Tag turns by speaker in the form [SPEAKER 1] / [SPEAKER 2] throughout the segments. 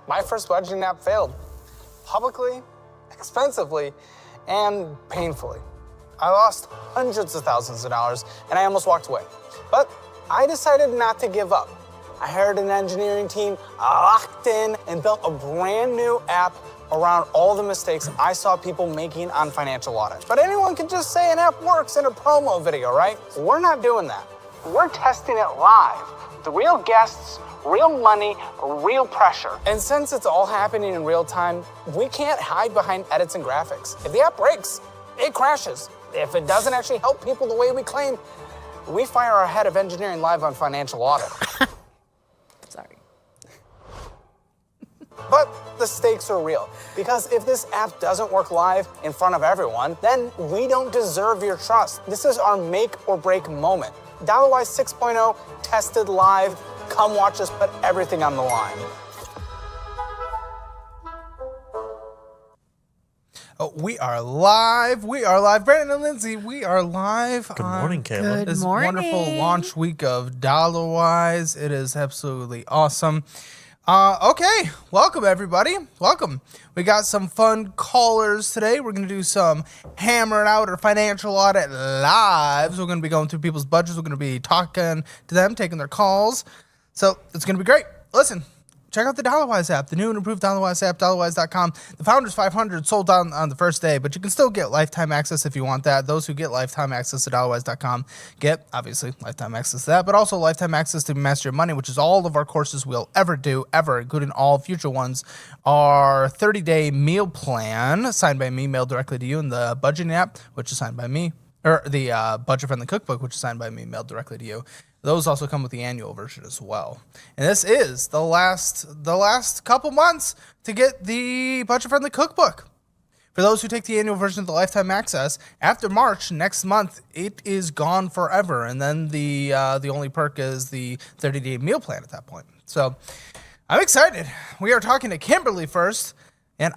[SPEAKER 1] My first budgeting app failed. Publicly, expensively, and painfully. I lost hundreds of thousands of dollars, and I almost walked away. But I decided not to give up. I hired an engineering team, locked in, and built a brand new app around all the mistakes I saw people making on Financial Audit. But anyone can just say an app works in a promo video, right? We're not doing that. We're testing it live. The real guests, real money, real pressure. And since it's all happening in real time, we can't hide behind edits and graphics. If the app breaks, it crashes. If it doesn't actually help people the way we claim, we fire our head of engineering live on Financial Audit.
[SPEAKER 2] Sorry.
[SPEAKER 1] But the stakes are real, because if this app doesn't work live in front of everyone, then we don't deserve your trust. This is our make or break moment. DollarWise 6.0 tested live. Come watch us put everything on the line.
[SPEAKER 3] Oh, we are live. We are live. Brandon and Lindsay, we are live.
[SPEAKER 4] Good morning, Caleb.
[SPEAKER 3] This
[SPEAKER 2] morning.
[SPEAKER 3] wonderful launch week of DollarWise. It is absolutely awesome. Okay, welcome everybody. Welcome. We got some fun callers today. We're going to do some Hammer It Out or Financial Audit lives. We're going to be going through people's budgets. We're going to be talking to them, taking their calls. So it's going to be great. Listen. Check out the DollarWise app, the new and improved DollarWise app, dollarwise.com. The Founders 500 sold out on the first day, but you can still get lifetime access if you want that. Those who get lifetime access to dollarwise.com get, obviously, lifetime access to that, but also lifetime access to Master Your Money, which is all of our courses we'll ever do, ever, including all future ones. Our 30-day meal plan, signed by me, mailed directly to you, and the budgeting app, which is signed by me, or the budget-friendly cookbook, which is signed by me, mailed directly to you. Those also come with the annual version as well. And this is the last couple months to get the budget-friendly cookbook. For those who take the annual version of the lifetime access, after March next month, it is gone forever. And then the only perk is the 30-day meal plan at that point. So I'm excited. We are talking to Kimberly first, and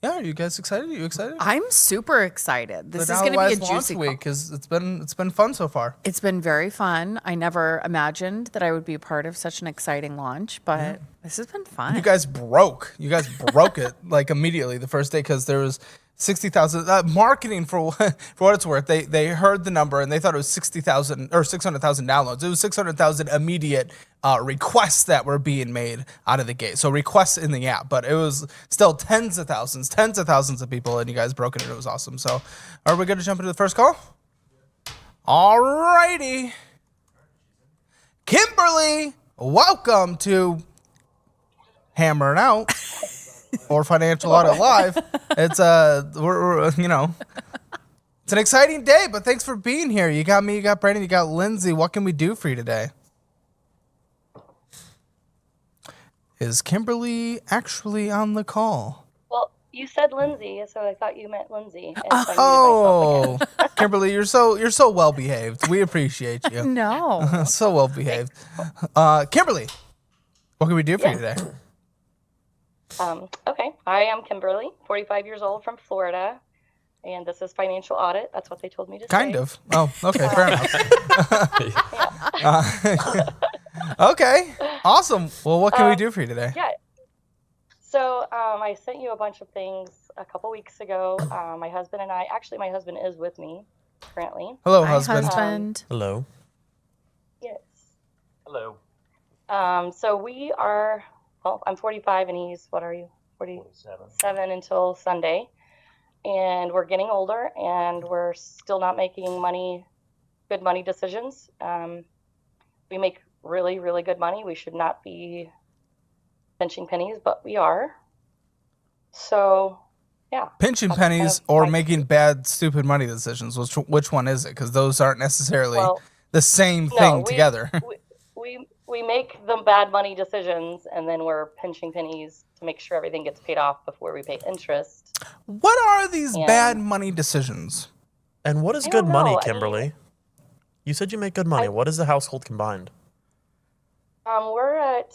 [SPEAKER 3] yeah, are you guys excited? Are you excited?
[SPEAKER 2] I'm super excited. This
[SPEAKER 3] The
[SPEAKER 2] is going to be a
[SPEAKER 3] DollarWise
[SPEAKER 2] juicy
[SPEAKER 3] launch week because it's been fun so far.
[SPEAKER 2] It's been very fun. I never imagined that I would be a part of such an exciting launch, but this has been fun.
[SPEAKER 3] You guys broke it like immediately the first day because there was 60,000 marketing for what it's worth. They heard the number and they thought it was 60,000 or 600,000 downloads. It was 600,000 immediate requests that were being made out of the gate. So requests in the app, but it was still tens of thousands of people, and you guys broke it. And it was awesome. So, are we good to jump into the first call? Alrighty, Kimberly, welcome to Hammer It Out. Or Financial Audit Live. It's we're it's an exciting day, but thanks for being here. You got me, you got Brandon, you got Lindsay. What can we do for you today? Is Kimberly actually on the call?
[SPEAKER 5] Well, you said Lindsay, so I thought you meant Lindsay. And so
[SPEAKER 3] Oh, Kimberly, you're so well behaved. We appreciate you.
[SPEAKER 2] No.
[SPEAKER 3] So well behaved. Kimberly, what can we do for you today?
[SPEAKER 5] Okay, I am Kimberly, 45 years old from Florida, and this is Financial Audit. That's what they told me to say.
[SPEAKER 3] Kind of. Oh, okay, fair enough. Okay, awesome. Well, what can we do for you today?
[SPEAKER 5] Yeah. So I sent you a bunch of things a couple weeks ago. My husband and I, actually my husband is with me currently.
[SPEAKER 3] Hello,
[SPEAKER 2] Hi,
[SPEAKER 3] husband.
[SPEAKER 4] Hello.
[SPEAKER 5] Yes.
[SPEAKER 4] Hello.
[SPEAKER 5] So we are, well, I'm 45 and he's, what are you? 47 until Sunday. And we're getting older and we're still not making good money decisions. We make really, really good money. We should not be pinching pennies, but we are. So, yeah.
[SPEAKER 3] Pinching
[SPEAKER 5] That's
[SPEAKER 3] pennies
[SPEAKER 5] kind of
[SPEAKER 3] or
[SPEAKER 5] my-
[SPEAKER 3] making bad, stupid money decisions. Which one is it? Because those aren't necessarily the same thing together.
[SPEAKER 5] We make the bad money decisions and then we're pinching pennies to make sure everything gets paid off before we pay interest.
[SPEAKER 3] What are these bad money decisions?
[SPEAKER 4] And what is
[SPEAKER 5] I
[SPEAKER 4] good
[SPEAKER 5] don't
[SPEAKER 4] money,
[SPEAKER 5] know.
[SPEAKER 4] Kimberly? You said you make good money. What is the household combined?
[SPEAKER 5] We're at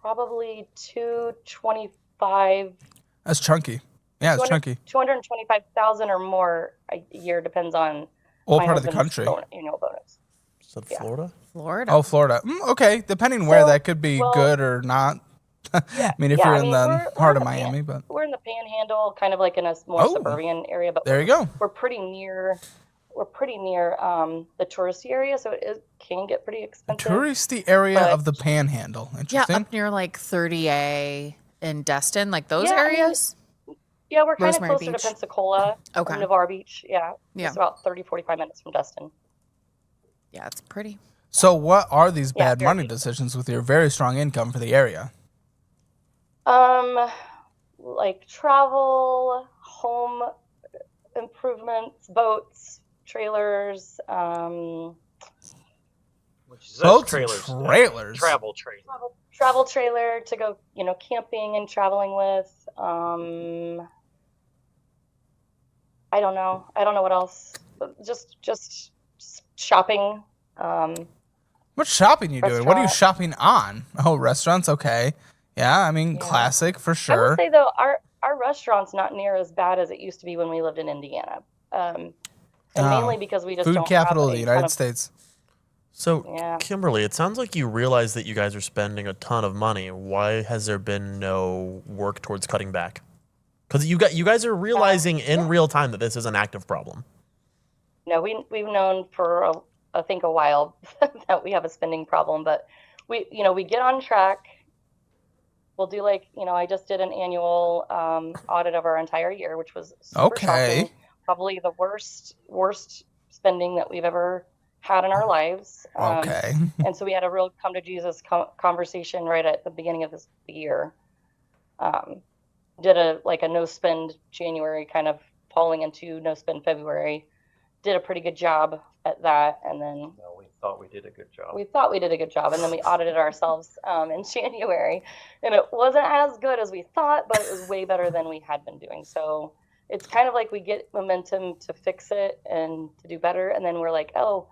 [SPEAKER 5] probably 225.
[SPEAKER 3] That's chunky. Yeah, it's chunky.
[SPEAKER 5] 225,000 or more a year, depends on
[SPEAKER 3] What
[SPEAKER 5] my
[SPEAKER 3] part of the
[SPEAKER 5] husband's
[SPEAKER 3] country?
[SPEAKER 5] annual bonus.
[SPEAKER 4] Is that Florida?
[SPEAKER 2] Florida.
[SPEAKER 3] Oh, Florida. Okay, depending where
[SPEAKER 5] So,
[SPEAKER 3] that could be
[SPEAKER 5] well,
[SPEAKER 3] good or not. I mean, if
[SPEAKER 5] Yeah,
[SPEAKER 3] you're
[SPEAKER 5] I
[SPEAKER 3] in
[SPEAKER 5] mean,
[SPEAKER 3] the
[SPEAKER 5] we're
[SPEAKER 3] heart
[SPEAKER 5] in
[SPEAKER 3] of
[SPEAKER 5] the
[SPEAKER 3] Miami, but
[SPEAKER 5] we're in the Panhandle, kind of like in a more
[SPEAKER 3] Oh.
[SPEAKER 5] suburban area, but
[SPEAKER 3] there you go.
[SPEAKER 5] we're pretty near the touristy area, so it can get pretty expensive.
[SPEAKER 3] Touristy area
[SPEAKER 5] but-
[SPEAKER 3] of the Panhandle.
[SPEAKER 2] Yeah,
[SPEAKER 3] Interesting.
[SPEAKER 2] up near like 30A in Destin, like those
[SPEAKER 5] Yeah, I mean,
[SPEAKER 2] areas.
[SPEAKER 5] Yeah, we're kind of
[SPEAKER 2] Rosemary
[SPEAKER 5] closer
[SPEAKER 2] Beach.
[SPEAKER 5] to Pensacola,
[SPEAKER 2] Okay.
[SPEAKER 5] Navarre Beach. Yeah,
[SPEAKER 2] Yeah.
[SPEAKER 5] just about 30, 45 minutes from Destin.
[SPEAKER 2] Yeah, it's pretty.
[SPEAKER 3] So, what are these
[SPEAKER 5] Yeah,
[SPEAKER 3] bad
[SPEAKER 5] very
[SPEAKER 3] money
[SPEAKER 5] big.
[SPEAKER 3] decisions with your very strong income for the area?
[SPEAKER 5] Like travel, home improvements, boats, trailers,
[SPEAKER 6] Which is
[SPEAKER 3] Boats and
[SPEAKER 6] trailers.
[SPEAKER 3] trailers.
[SPEAKER 6] Travel trailers.
[SPEAKER 5] travel trailer to go, camping and traveling with. I don't know. I don't know what else. Just shopping.
[SPEAKER 3] What shopping you doing? What are you
[SPEAKER 5] Restaurant.
[SPEAKER 3] shopping on? Oh, restaurants. Okay. Yeah, I mean,
[SPEAKER 5] Yeah.
[SPEAKER 3] classic for
[SPEAKER 5] I will
[SPEAKER 3] sure.
[SPEAKER 5] say though, our restaurant's not near as bad as it used to be when we lived in Indiana. And
[SPEAKER 3] Oh,
[SPEAKER 5] mainly because we just
[SPEAKER 3] Food
[SPEAKER 5] don't
[SPEAKER 3] capital
[SPEAKER 5] have
[SPEAKER 3] of the
[SPEAKER 5] a ton
[SPEAKER 3] United
[SPEAKER 5] of-
[SPEAKER 3] States.
[SPEAKER 4] So,
[SPEAKER 5] Yeah.
[SPEAKER 4] Kimberly, it sounds like you realize that you guys are spending a ton of money. Why has there been no work towards cutting back? Because you guys are realizing in real time that this is an active problem.
[SPEAKER 5] No, we've known for I think a while that we have a spending problem, but we get on track. We'll do I just did an annual audit of our entire year, which was super
[SPEAKER 3] Okay.
[SPEAKER 5] shocking. Probably the worst spending that we've ever had in our lives.
[SPEAKER 3] Okay.
[SPEAKER 5] And so we had a real come to Jesus conversation right at the beginning of this year. Did a no spend January, kind of falling into no spend February. Did a pretty good job at that, and then
[SPEAKER 6] No, we thought we did a good job.
[SPEAKER 5] we thought we did a good job, and then we audited ourselves in January, and it wasn't as good as we thought, but it was way better than we had been doing. So it's kind of like we get momentum to fix it and to do better, and then we're like, oh,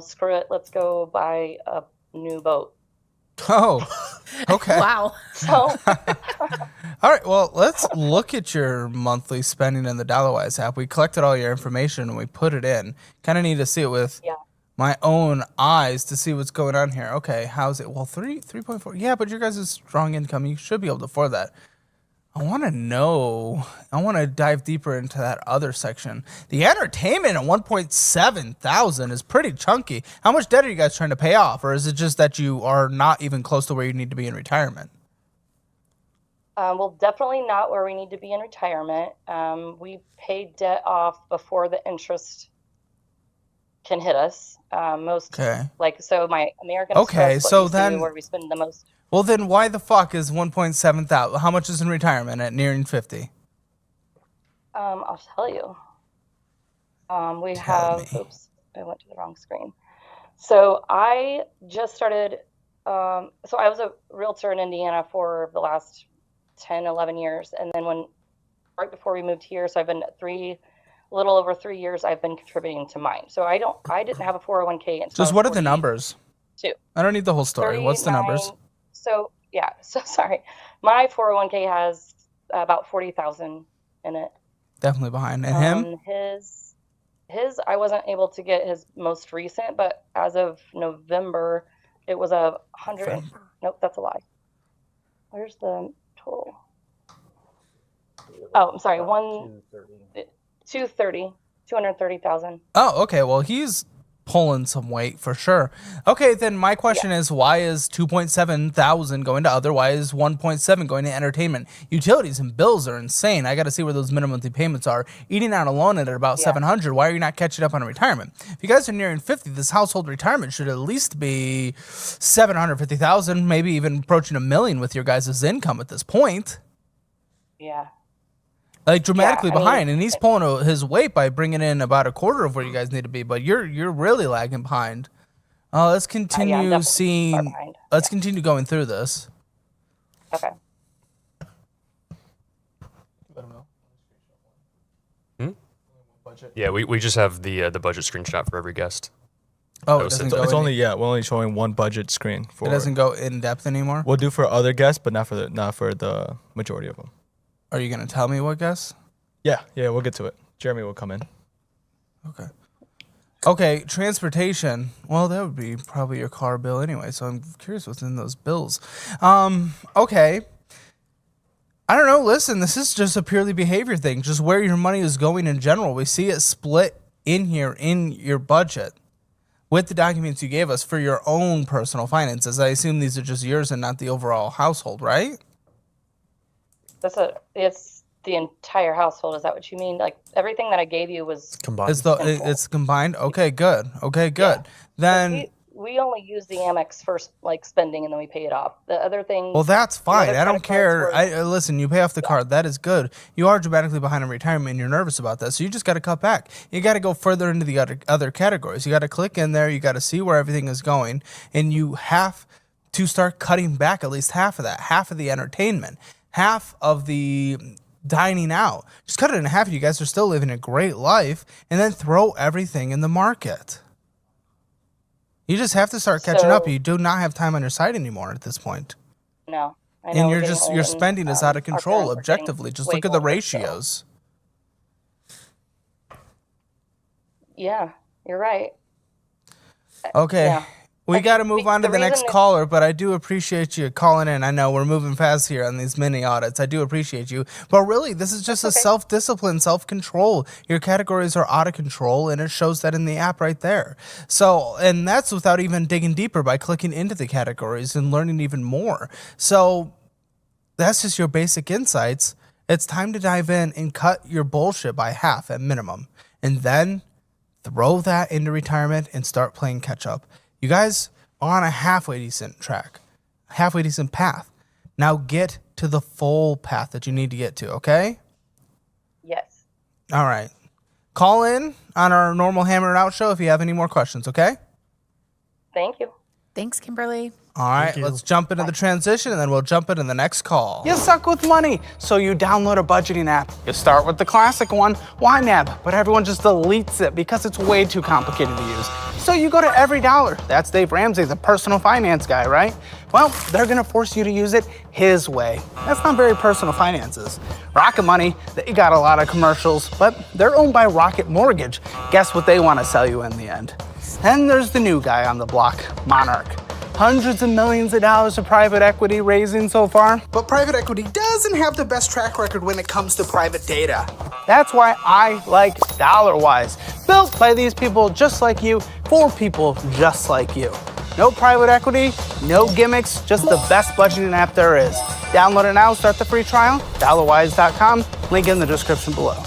[SPEAKER 5] screw it, let's go buy a new boat.
[SPEAKER 3] Oh, okay.
[SPEAKER 2] Wow.
[SPEAKER 5] So
[SPEAKER 3] All right, well, let's look at your monthly spending in the DollarWise app. We collected all your information and we put it in. Kind of need to see it with
[SPEAKER 5] Yeah.
[SPEAKER 3] my own eyes to see what's going on here. Okay, how's it? Well, 3.4. Yeah, but your guys' strong income, you should be able to afford that. I want to dive deeper into that other section. The entertainment at 1.7 thousand is pretty chunky. How much debt are you guys trying to pay off? Or is it just that you are not even close to where you need to be in retirement?
[SPEAKER 5] well, definitely not where we need to be in retirement. We pay debt off before the interest can hit us.
[SPEAKER 3] Okay.
[SPEAKER 5] So my American
[SPEAKER 3] Okay,
[SPEAKER 5] Express,
[SPEAKER 3] so
[SPEAKER 5] what used to
[SPEAKER 3] then-
[SPEAKER 5] be where we spend the most.
[SPEAKER 3] Well, then why the fuck is 1.7 thousand? How much is in retirement at nearing 50?
[SPEAKER 5] I'll tell you. We
[SPEAKER 3] Tell
[SPEAKER 5] have.
[SPEAKER 3] me.
[SPEAKER 5] Oops, I went to the wrong screen. So I just started. So I was a realtor in Indiana for the last 10, 11 years, and then right before we moved here, so I've been a little over 3 years. I've been contributing to mine. So I didn't have a 401k until.
[SPEAKER 3] Just what are the numbers?
[SPEAKER 5] 42.
[SPEAKER 3] I don't need the whole story. What's the numbers?
[SPEAKER 5] 39. So yeah, so sorry. My 401k has about 40,000 in it.
[SPEAKER 3] Definitely behind. And him?
[SPEAKER 5] His I wasn't able to get his most recent, but as of November, it was 100. Nope, that's a lie. Where's the total? Oh, I'm sorry. 230,000.
[SPEAKER 3] Oh, okay. Well, he's pulling some weight for sure. Okay, then my question is, why is 2.7 thousand going to other? Why is 1.7 going to entertainment? Utilities and bills are insane. I got to see where those minimum monthly payments are. Eating out alone at about 700. Why are you not catching up on retirement? If you guys are nearing 50, this household retirement should at least be 750,000, maybe even approaching $1 million with your guys' income at this point.
[SPEAKER 5] Yeah.
[SPEAKER 3] Like dramatically
[SPEAKER 5] I mean,
[SPEAKER 3] behind, and he's pulling his weight by bringing in about a quarter of where you guys need to be. But you're really lagging behind. Let's continue
[SPEAKER 5] definitely far
[SPEAKER 3] seeing.
[SPEAKER 5] behind.
[SPEAKER 3] Let's continue going through this.
[SPEAKER 5] Okay.
[SPEAKER 7] Yeah, we just have the budget screenshot for every guest.
[SPEAKER 3] Oh,
[SPEAKER 7] That
[SPEAKER 3] it
[SPEAKER 7] was
[SPEAKER 3] doesn't
[SPEAKER 7] sent-
[SPEAKER 3] go.
[SPEAKER 8] It's
[SPEAKER 3] any-
[SPEAKER 8] only we're only showing one budget screen for.
[SPEAKER 3] it doesn't go in depth anymore.
[SPEAKER 8] We'll do for other guests, but not for the majority of them.
[SPEAKER 3] Are you gonna tell me what guess?
[SPEAKER 8] Yeah, we'll get to it. Jeremy will come in.
[SPEAKER 3] Okay. Okay, transportation. Well, that would be probably your car bill anyway, so I'm curious what's in those bills. Okay. I don't know. Listen, this is just a purely behavior thing, just where your money is going in general. We see it split in here in your budget with the documents you gave us for your own personal finances. I assume these are just yours and not the overall household, right?
[SPEAKER 5] It's the entire household. Is that what you mean? Like everything that I gave you was
[SPEAKER 4] Combined.
[SPEAKER 3] It's combined? Okay, good. Okay, good.
[SPEAKER 5] Yeah.
[SPEAKER 3] Then
[SPEAKER 5] we only use the Amex first like spending and then we pay it off. The other things.
[SPEAKER 3] well, that's fine.
[SPEAKER 5] other
[SPEAKER 3] I don't
[SPEAKER 5] credit cards
[SPEAKER 3] care.
[SPEAKER 5] were-
[SPEAKER 3] Listen, you pay off the card. That is good. You are dramatically behind on retirement, and you're nervous about that. So you just got to cut back. You got to go further into the other categories. You got to click in there. You got to see where everything is going, and you have to start cutting back at least half of that, half of the entertainment, half of the dining out. Just cut it in half. You guys are still living a great life, and then throw everything in the market. You just have to start catching up. You do not have time on your side anymore at this point.
[SPEAKER 5] No. I know
[SPEAKER 3] And
[SPEAKER 5] we're
[SPEAKER 3] you're
[SPEAKER 5] getting
[SPEAKER 3] just
[SPEAKER 5] old
[SPEAKER 3] your
[SPEAKER 5] and,
[SPEAKER 3] spending is out of
[SPEAKER 5] our
[SPEAKER 3] control
[SPEAKER 5] parents are getting
[SPEAKER 3] objectively. Just
[SPEAKER 5] way
[SPEAKER 3] look at the
[SPEAKER 5] older, so-
[SPEAKER 3] ratios.
[SPEAKER 5] Yeah, you're right.
[SPEAKER 3] Okay.
[SPEAKER 5] Yeah.
[SPEAKER 3] We got to move on to
[SPEAKER 5] the
[SPEAKER 3] the next
[SPEAKER 5] reason it-
[SPEAKER 3] caller, but I do appreciate you calling in. I know we're moving fast here on these mini audits. I do appreciate you. But really, this is just a self-discipline, self-control. Your categories are out of control, and it shows that in the app right there. So, and that's without even digging deeper by clicking into the categories and learning even more. So, that's just your basic insights. It's time to dive in and cut your bullshit by half at minimum. And then throw that into retirement and start playing catch up. You guys are on a halfway decent track, halfway decent path. Now get to the full path that you need to get to, okay?
[SPEAKER 5] Yes.
[SPEAKER 3] All right. Call in on our normal Hammer It Out show if you have any more questions, okay?
[SPEAKER 5] Thank you.
[SPEAKER 2] Thanks, Kimberly.
[SPEAKER 3] All right, let's jump into the transition and then we'll jump into the next call.
[SPEAKER 1] You suck with money, so you download a budgeting app. You start with the classic one, YNAB, but everyone just deletes it because it's way too complicated to use. So you go to Every Dollar. That's Dave Ramsey, the personal finance guy, right? Well, they're gonna force you to use it his way. That's not very personal finances. Rocket Money, they got a lot of commercials, but they're owned by Rocket Mortgage. Guess what they wanna sell you in the end? Then there's the new guy on the block, Monarch. Hundreds of millions of dollars of private equity raising so far. But private equity doesn't have the best track record when it comes to private data. That's why I like DollarWise. Built by these people just like you, for people just like you. No private equity, no gimmicks, just the best budgeting app there is. Download it now, start the free trial, dollarwise.com, link in the description below.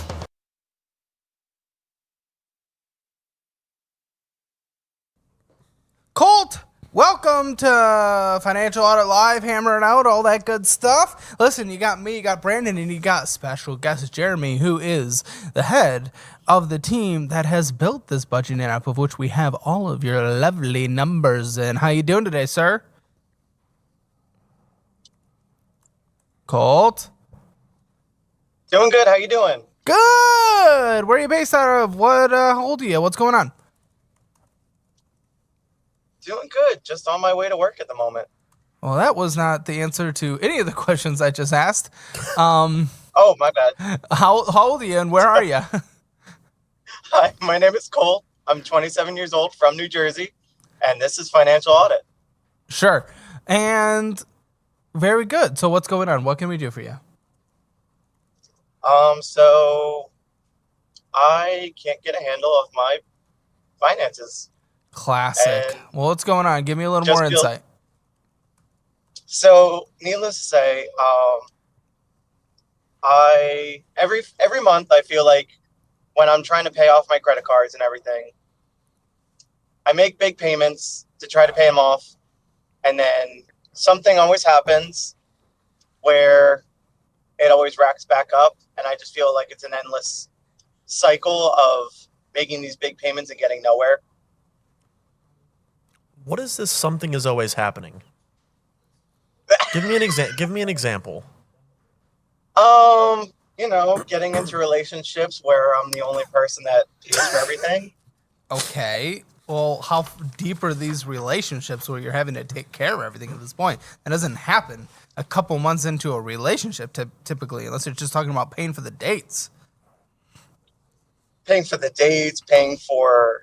[SPEAKER 3] Colt, welcome to Financial Audit Live, Hammer It Out, all that good stuff. Listen, you got me, you got Brandon, and you got special guest Jeremy, who is the head of the team that has built this budgeting app, of which we have all of your lovely numbers in. How you doing today, sir? Colt?
[SPEAKER 6] Doing good. How you doing?
[SPEAKER 3] Good! Where are you based out of? How old are you? What's going on?
[SPEAKER 6] Doing good. Just on my way to work at the moment.
[SPEAKER 3] Well, that was not the answer to any of the questions I just asked.
[SPEAKER 6] Oh, my bad.
[SPEAKER 3] How old are you and where are you?
[SPEAKER 6] Hi, my name is Cole. I'm 27 years old from New Jersey, and this is Financial Audit.
[SPEAKER 3] Sure. And very good. So what's going on? What can we do for you?
[SPEAKER 6] So I can't get a handle of my finances.
[SPEAKER 3] Classic.
[SPEAKER 6] And
[SPEAKER 3] Well, what's going on? Give me a little
[SPEAKER 6] just
[SPEAKER 3] more
[SPEAKER 6] feel-
[SPEAKER 3] insight.
[SPEAKER 6] So, needless to say, every month I feel like when I'm trying to pay off my credit cards and everything, I make big payments to try to pay them off, and then something always happens where it always racks back up, and I just feel like it's an endless cycle of making these big payments and getting nowhere.
[SPEAKER 4] What is this something is always happening? Give me an example.
[SPEAKER 6] Getting into relationships where I'm the only person that pays for everything.
[SPEAKER 3] Okay. Well, how deep are these relationships where you're having to take care of everything at this point? That doesn't happen a couple months into a relationship typically, unless you're just talking about paying for the dates.
[SPEAKER 6] Paying for the dates, paying for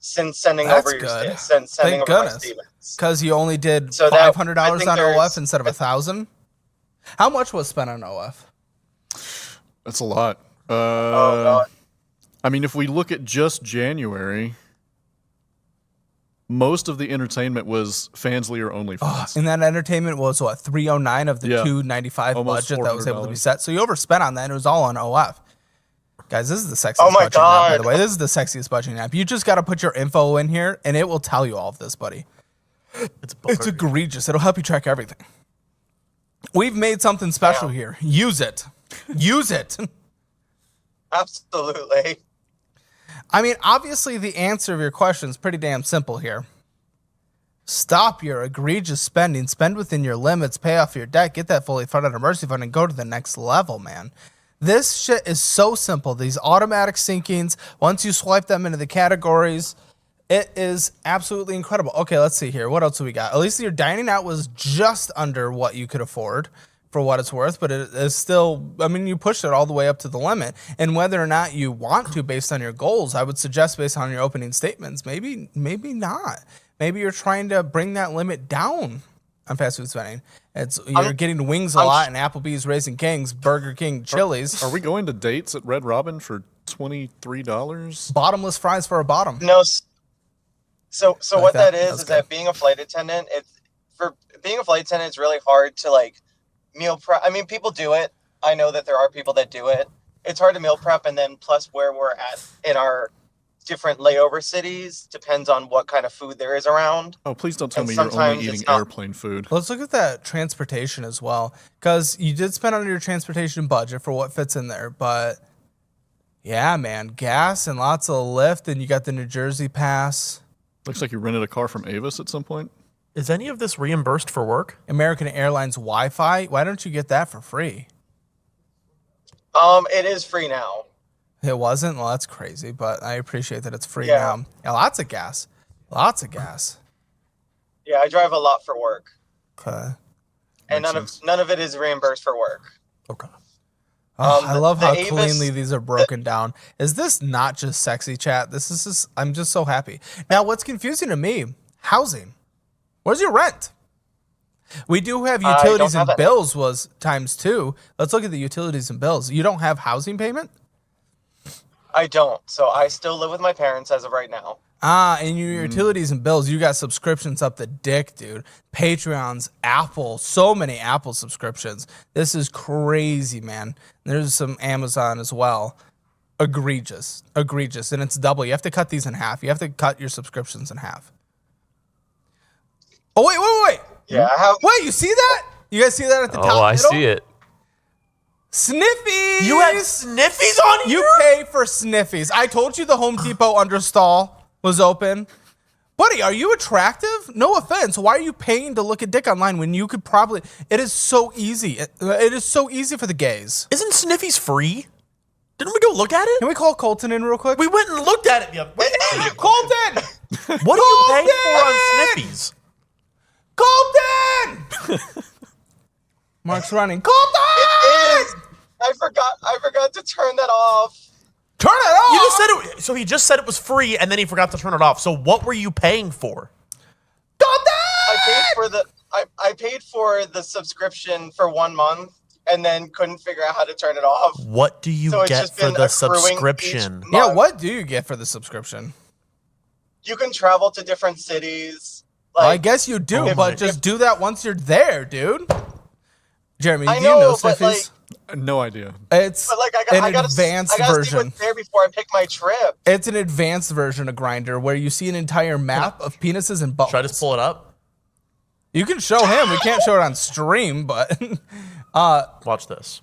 [SPEAKER 6] since sending
[SPEAKER 3] That's
[SPEAKER 6] over
[SPEAKER 3] good.
[SPEAKER 6] since sending
[SPEAKER 3] Thank
[SPEAKER 6] over my
[SPEAKER 3] goodness.
[SPEAKER 6] statements.
[SPEAKER 3] Because you only did
[SPEAKER 6] So that-
[SPEAKER 3] $500
[SPEAKER 6] I think
[SPEAKER 3] on
[SPEAKER 6] there's-
[SPEAKER 3] OF instead of 1,000. How much was spent on OF?
[SPEAKER 9] That's a lot.
[SPEAKER 6] Oh god.
[SPEAKER 9] I mean, if we look at just January, most of the entertainment was Fansly or OnlyFans.
[SPEAKER 3] And that entertainment was what, 309 of the
[SPEAKER 9] Yeah.
[SPEAKER 3] 295
[SPEAKER 9] Almost
[SPEAKER 3] budget that was able to be
[SPEAKER 9] $400.
[SPEAKER 3] set. So you overspent on that, and it was all on OF. Guys, this is the sexiest
[SPEAKER 6] Oh my
[SPEAKER 3] budgeting app, by
[SPEAKER 6] God.
[SPEAKER 3] the way. This is the sexiest budgeting app. You just got to put your info in here, and it will tell you all of this, buddy. It's egregious. It'll help you track everything. We've made something special here. Use it. Use it.
[SPEAKER 6] Absolutely.
[SPEAKER 3] I mean, obviously, the answer of your question is pretty damn simple here. Stop your egregious spending. Spend within your limits. Pay off your debt. Get that fully funded emergency fund and go to the next level, man. This shit is so simple. These automatic syncings, once you swipe them into the categories, it is absolutely incredible. Okay, let's see here. What else do we got? At least your dining out was just under what you could afford for what it's worth, but it is still, I mean, you pushed it all the way up to the limit. And whether or not you want to based on your goals, I would suggest based on your opening statements, maybe not. Maybe you're trying to bring that limit down on fast food spending. You're getting wings a lot, and Applebee's, Raising Kings, Burger King, Chili's.
[SPEAKER 9] Are we going to dates at Red Robin for $23?
[SPEAKER 3] Bottomless fries for a bottom.
[SPEAKER 6] No. So
[SPEAKER 3] like
[SPEAKER 6] what
[SPEAKER 3] that?
[SPEAKER 6] that is
[SPEAKER 3] That's
[SPEAKER 6] is that being a flight attendant, it's really hard to like meal prep. I mean, people do it. I know that there are people that do it. It's hard to meal prep, and then plus where we're at in our different layover cities depends on what kind of food there is around.
[SPEAKER 9] Oh, please don't tell
[SPEAKER 6] And
[SPEAKER 9] me you're only
[SPEAKER 6] sometimes
[SPEAKER 9] eating
[SPEAKER 6] it's not-
[SPEAKER 9] airplane food.
[SPEAKER 3] Let's look at that transportation as well, because you did spend on your transportation budget for what fits in there. But yeah, man, gas and lots of Lyft, and you got the New Jersey pass.
[SPEAKER 9] Looks like you rented a car from Avis at some point.
[SPEAKER 4] Is any of this reimbursed for work?
[SPEAKER 3] American Airlines Wi-Fi. Why don't you get that for free?
[SPEAKER 6] It is free now.
[SPEAKER 3] It wasn't? Well, that's crazy, but I appreciate that it's free
[SPEAKER 6] Yeah.
[SPEAKER 3] now. Yeah, lots of gas. Lots of gas.
[SPEAKER 6] Yeah, I drive a lot for work,
[SPEAKER 3] Okay.
[SPEAKER 6] and none of it is reimbursed for work.
[SPEAKER 4] Okay.
[SPEAKER 3] Oh, I love
[SPEAKER 6] the
[SPEAKER 3] how
[SPEAKER 6] Avis-
[SPEAKER 3] cleanly these are broken down. Is this not just sexy chat? This is just, I'm just so happy. Now, what's confusing to me, housing. Where's your rent? We do have
[SPEAKER 6] I don't
[SPEAKER 3] utilities and
[SPEAKER 6] have it.
[SPEAKER 3] bills was ×2. Let's look at the utilities and bills. You don't have housing payment?
[SPEAKER 6] I don't, so I still live with my parents as of right now.
[SPEAKER 3] And your utilities and bills, you got subscriptions up the dick, dude. Patreons, Apple, so many Apple subscriptions. This is crazy, man. There's some Amazon as well. Egregious. And it's double. You have to cut these in half. You have to cut your subscriptions in half. Oh, wait.
[SPEAKER 6] Yeah, I have.
[SPEAKER 3] Wait, you see that? You guys see that at the top?
[SPEAKER 7] Oh, I
[SPEAKER 3] middle?
[SPEAKER 7] see it.
[SPEAKER 3] Sniffies!
[SPEAKER 4] You have sniffies on here?
[SPEAKER 3] You pay for sniffies. I told you the Home Depot understall was open. Buddy, are you attractive? No offense. Why are you paying to look at dick online when you could probably... It is so easy. It is so easy for the gays.
[SPEAKER 4] Isn't sniffies free? Didn't we go look at it?
[SPEAKER 3] Can we call Colton in real quick?
[SPEAKER 4] We went and looked at it the other way.
[SPEAKER 3] Colton!
[SPEAKER 4] What are you paying for on
[SPEAKER 3] Colton!
[SPEAKER 4] sniffies?
[SPEAKER 3] Colton! Mark's running. Colton!
[SPEAKER 6] It is. I forgot to turn that off.
[SPEAKER 3] Turn it off!
[SPEAKER 4] You just said it. So he just said it was free, and then he forgot to turn it off. So what were you paying for?
[SPEAKER 3] Colton!
[SPEAKER 6] I paid for the subscription for 1 month and then couldn't figure out how to turn it off.
[SPEAKER 4] What do you
[SPEAKER 6] So it's
[SPEAKER 4] get
[SPEAKER 6] just
[SPEAKER 4] for
[SPEAKER 6] been
[SPEAKER 4] the
[SPEAKER 6] accruing each
[SPEAKER 4] subscription?
[SPEAKER 3] Yeah,
[SPEAKER 6] month.
[SPEAKER 3] what do you get for the subscription?
[SPEAKER 6] You can travel to different cities.
[SPEAKER 3] Well, I
[SPEAKER 6] Like,
[SPEAKER 3] guess you do,
[SPEAKER 4] Oh
[SPEAKER 3] but
[SPEAKER 4] my-
[SPEAKER 3] just do that once you're there, dude. Jeremy,
[SPEAKER 6] I
[SPEAKER 3] do you know
[SPEAKER 6] know, but,
[SPEAKER 3] sniffies?
[SPEAKER 9] No idea.
[SPEAKER 3] It's
[SPEAKER 6] but like
[SPEAKER 3] an
[SPEAKER 6] I gotta
[SPEAKER 3] advanced
[SPEAKER 6] see
[SPEAKER 3] version.
[SPEAKER 6] what's there before I pick my trip.
[SPEAKER 3] It's an advanced version of Grindr where you see an entire map of penises and buttholes.
[SPEAKER 4] Should I just pull it up?
[SPEAKER 3] You can show him. We can't show it on stream, but
[SPEAKER 4] Watch this.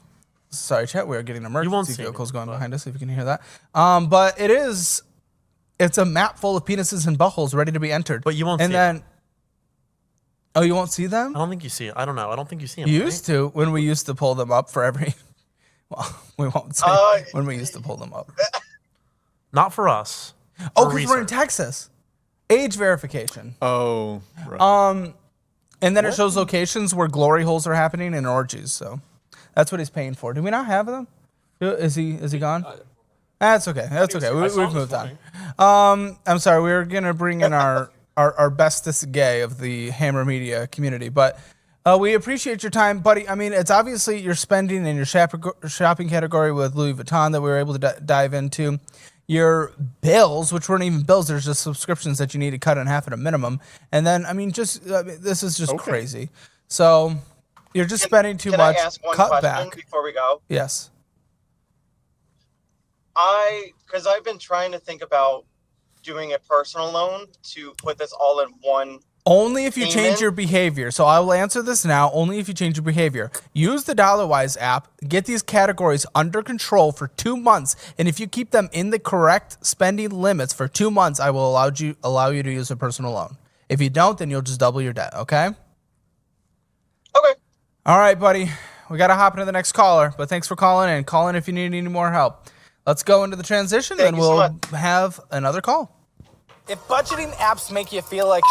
[SPEAKER 3] sorry, chat. We are getting
[SPEAKER 4] won't
[SPEAKER 3] emergency
[SPEAKER 4] see
[SPEAKER 3] vehicles
[SPEAKER 4] me,
[SPEAKER 3] going
[SPEAKER 4] but-
[SPEAKER 3] behind us. If you can hear that, but it's a map full of penises and buttholes ready to be entered.
[SPEAKER 4] But you won't
[SPEAKER 3] and
[SPEAKER 4] see it.
[SPEAKER 3] then, oh, you won't see them.
[SPEAKER 4] I don't think you see it. I don't know. I don't think you see him.
[SPEAKER 3] You used to when we used to pull them up for every. Well, we won't say when we used to pull them up.
[SPEAKER 4] Not for us.
[SPEAKER 3] Oh,
[SPEAKER 4] For
[SPEAKER 3] because we're in
[SPEAKER 4] research.
[SPEAKER 3] Texas. Age verification.
[SPEAKER 9] Oh, right.
[SPEAKER 3] And then it shows locations where glory holes are happening and orgies. So that's what he's paying for. Do we not have them? Is he gone? That's okay. That's okay. We've moved on. I'm sorry. We were gonna bring in our bestest gay of the Hammer Media community, but we appreciate your time, buddy. I mean, it's obviously your spending in your shopping category with Louis Vuitton that we were able to dive into. Your bills, which weren't even bills, there's just subscriptions that you need to cut in half at a minimum. And then, I mean, this is just crazy. So you're just spending too much.
[SPEAKER 6] Can I ask one
[SPEAKER 3] cut
[SPEAKER 6] question
[SPEAKER 3] back
[SPEAKER 6] before we go?
[SPEAKER 3] Yes.
[SPEAKER 6] Because I've been trying to think about doing a personal loan to put this all in one.
[SPEAKER 3] Only if you change
[SPEAKER 6] payment.
[SPEAKER 3] your behavior. So I will answer this now. Only if you change your behavior. Use the DollarWise app. Get these categories under control for 2 months. And if you keep them in the correct spending limits for 2 months, I will allow you to use a personal loan. If you don't, then you'll just double your debt. Okay?
[SPEAKER 6] Okay.
[SPEAKER 3] All right, buddy. We got to hop into the next caller. But thanks for calling in. Call in if you need any more help. Let's go into the transition,
[SPEAKER 6] Thank
[SPEAKER 3] and
[SPEAKER 6] you so
[SPEAKER 3] we'll
[SPEAKER 6] much.
[SPEAKER 3] have another call.
[SPEAKER 1] If budgeting apps make you feel like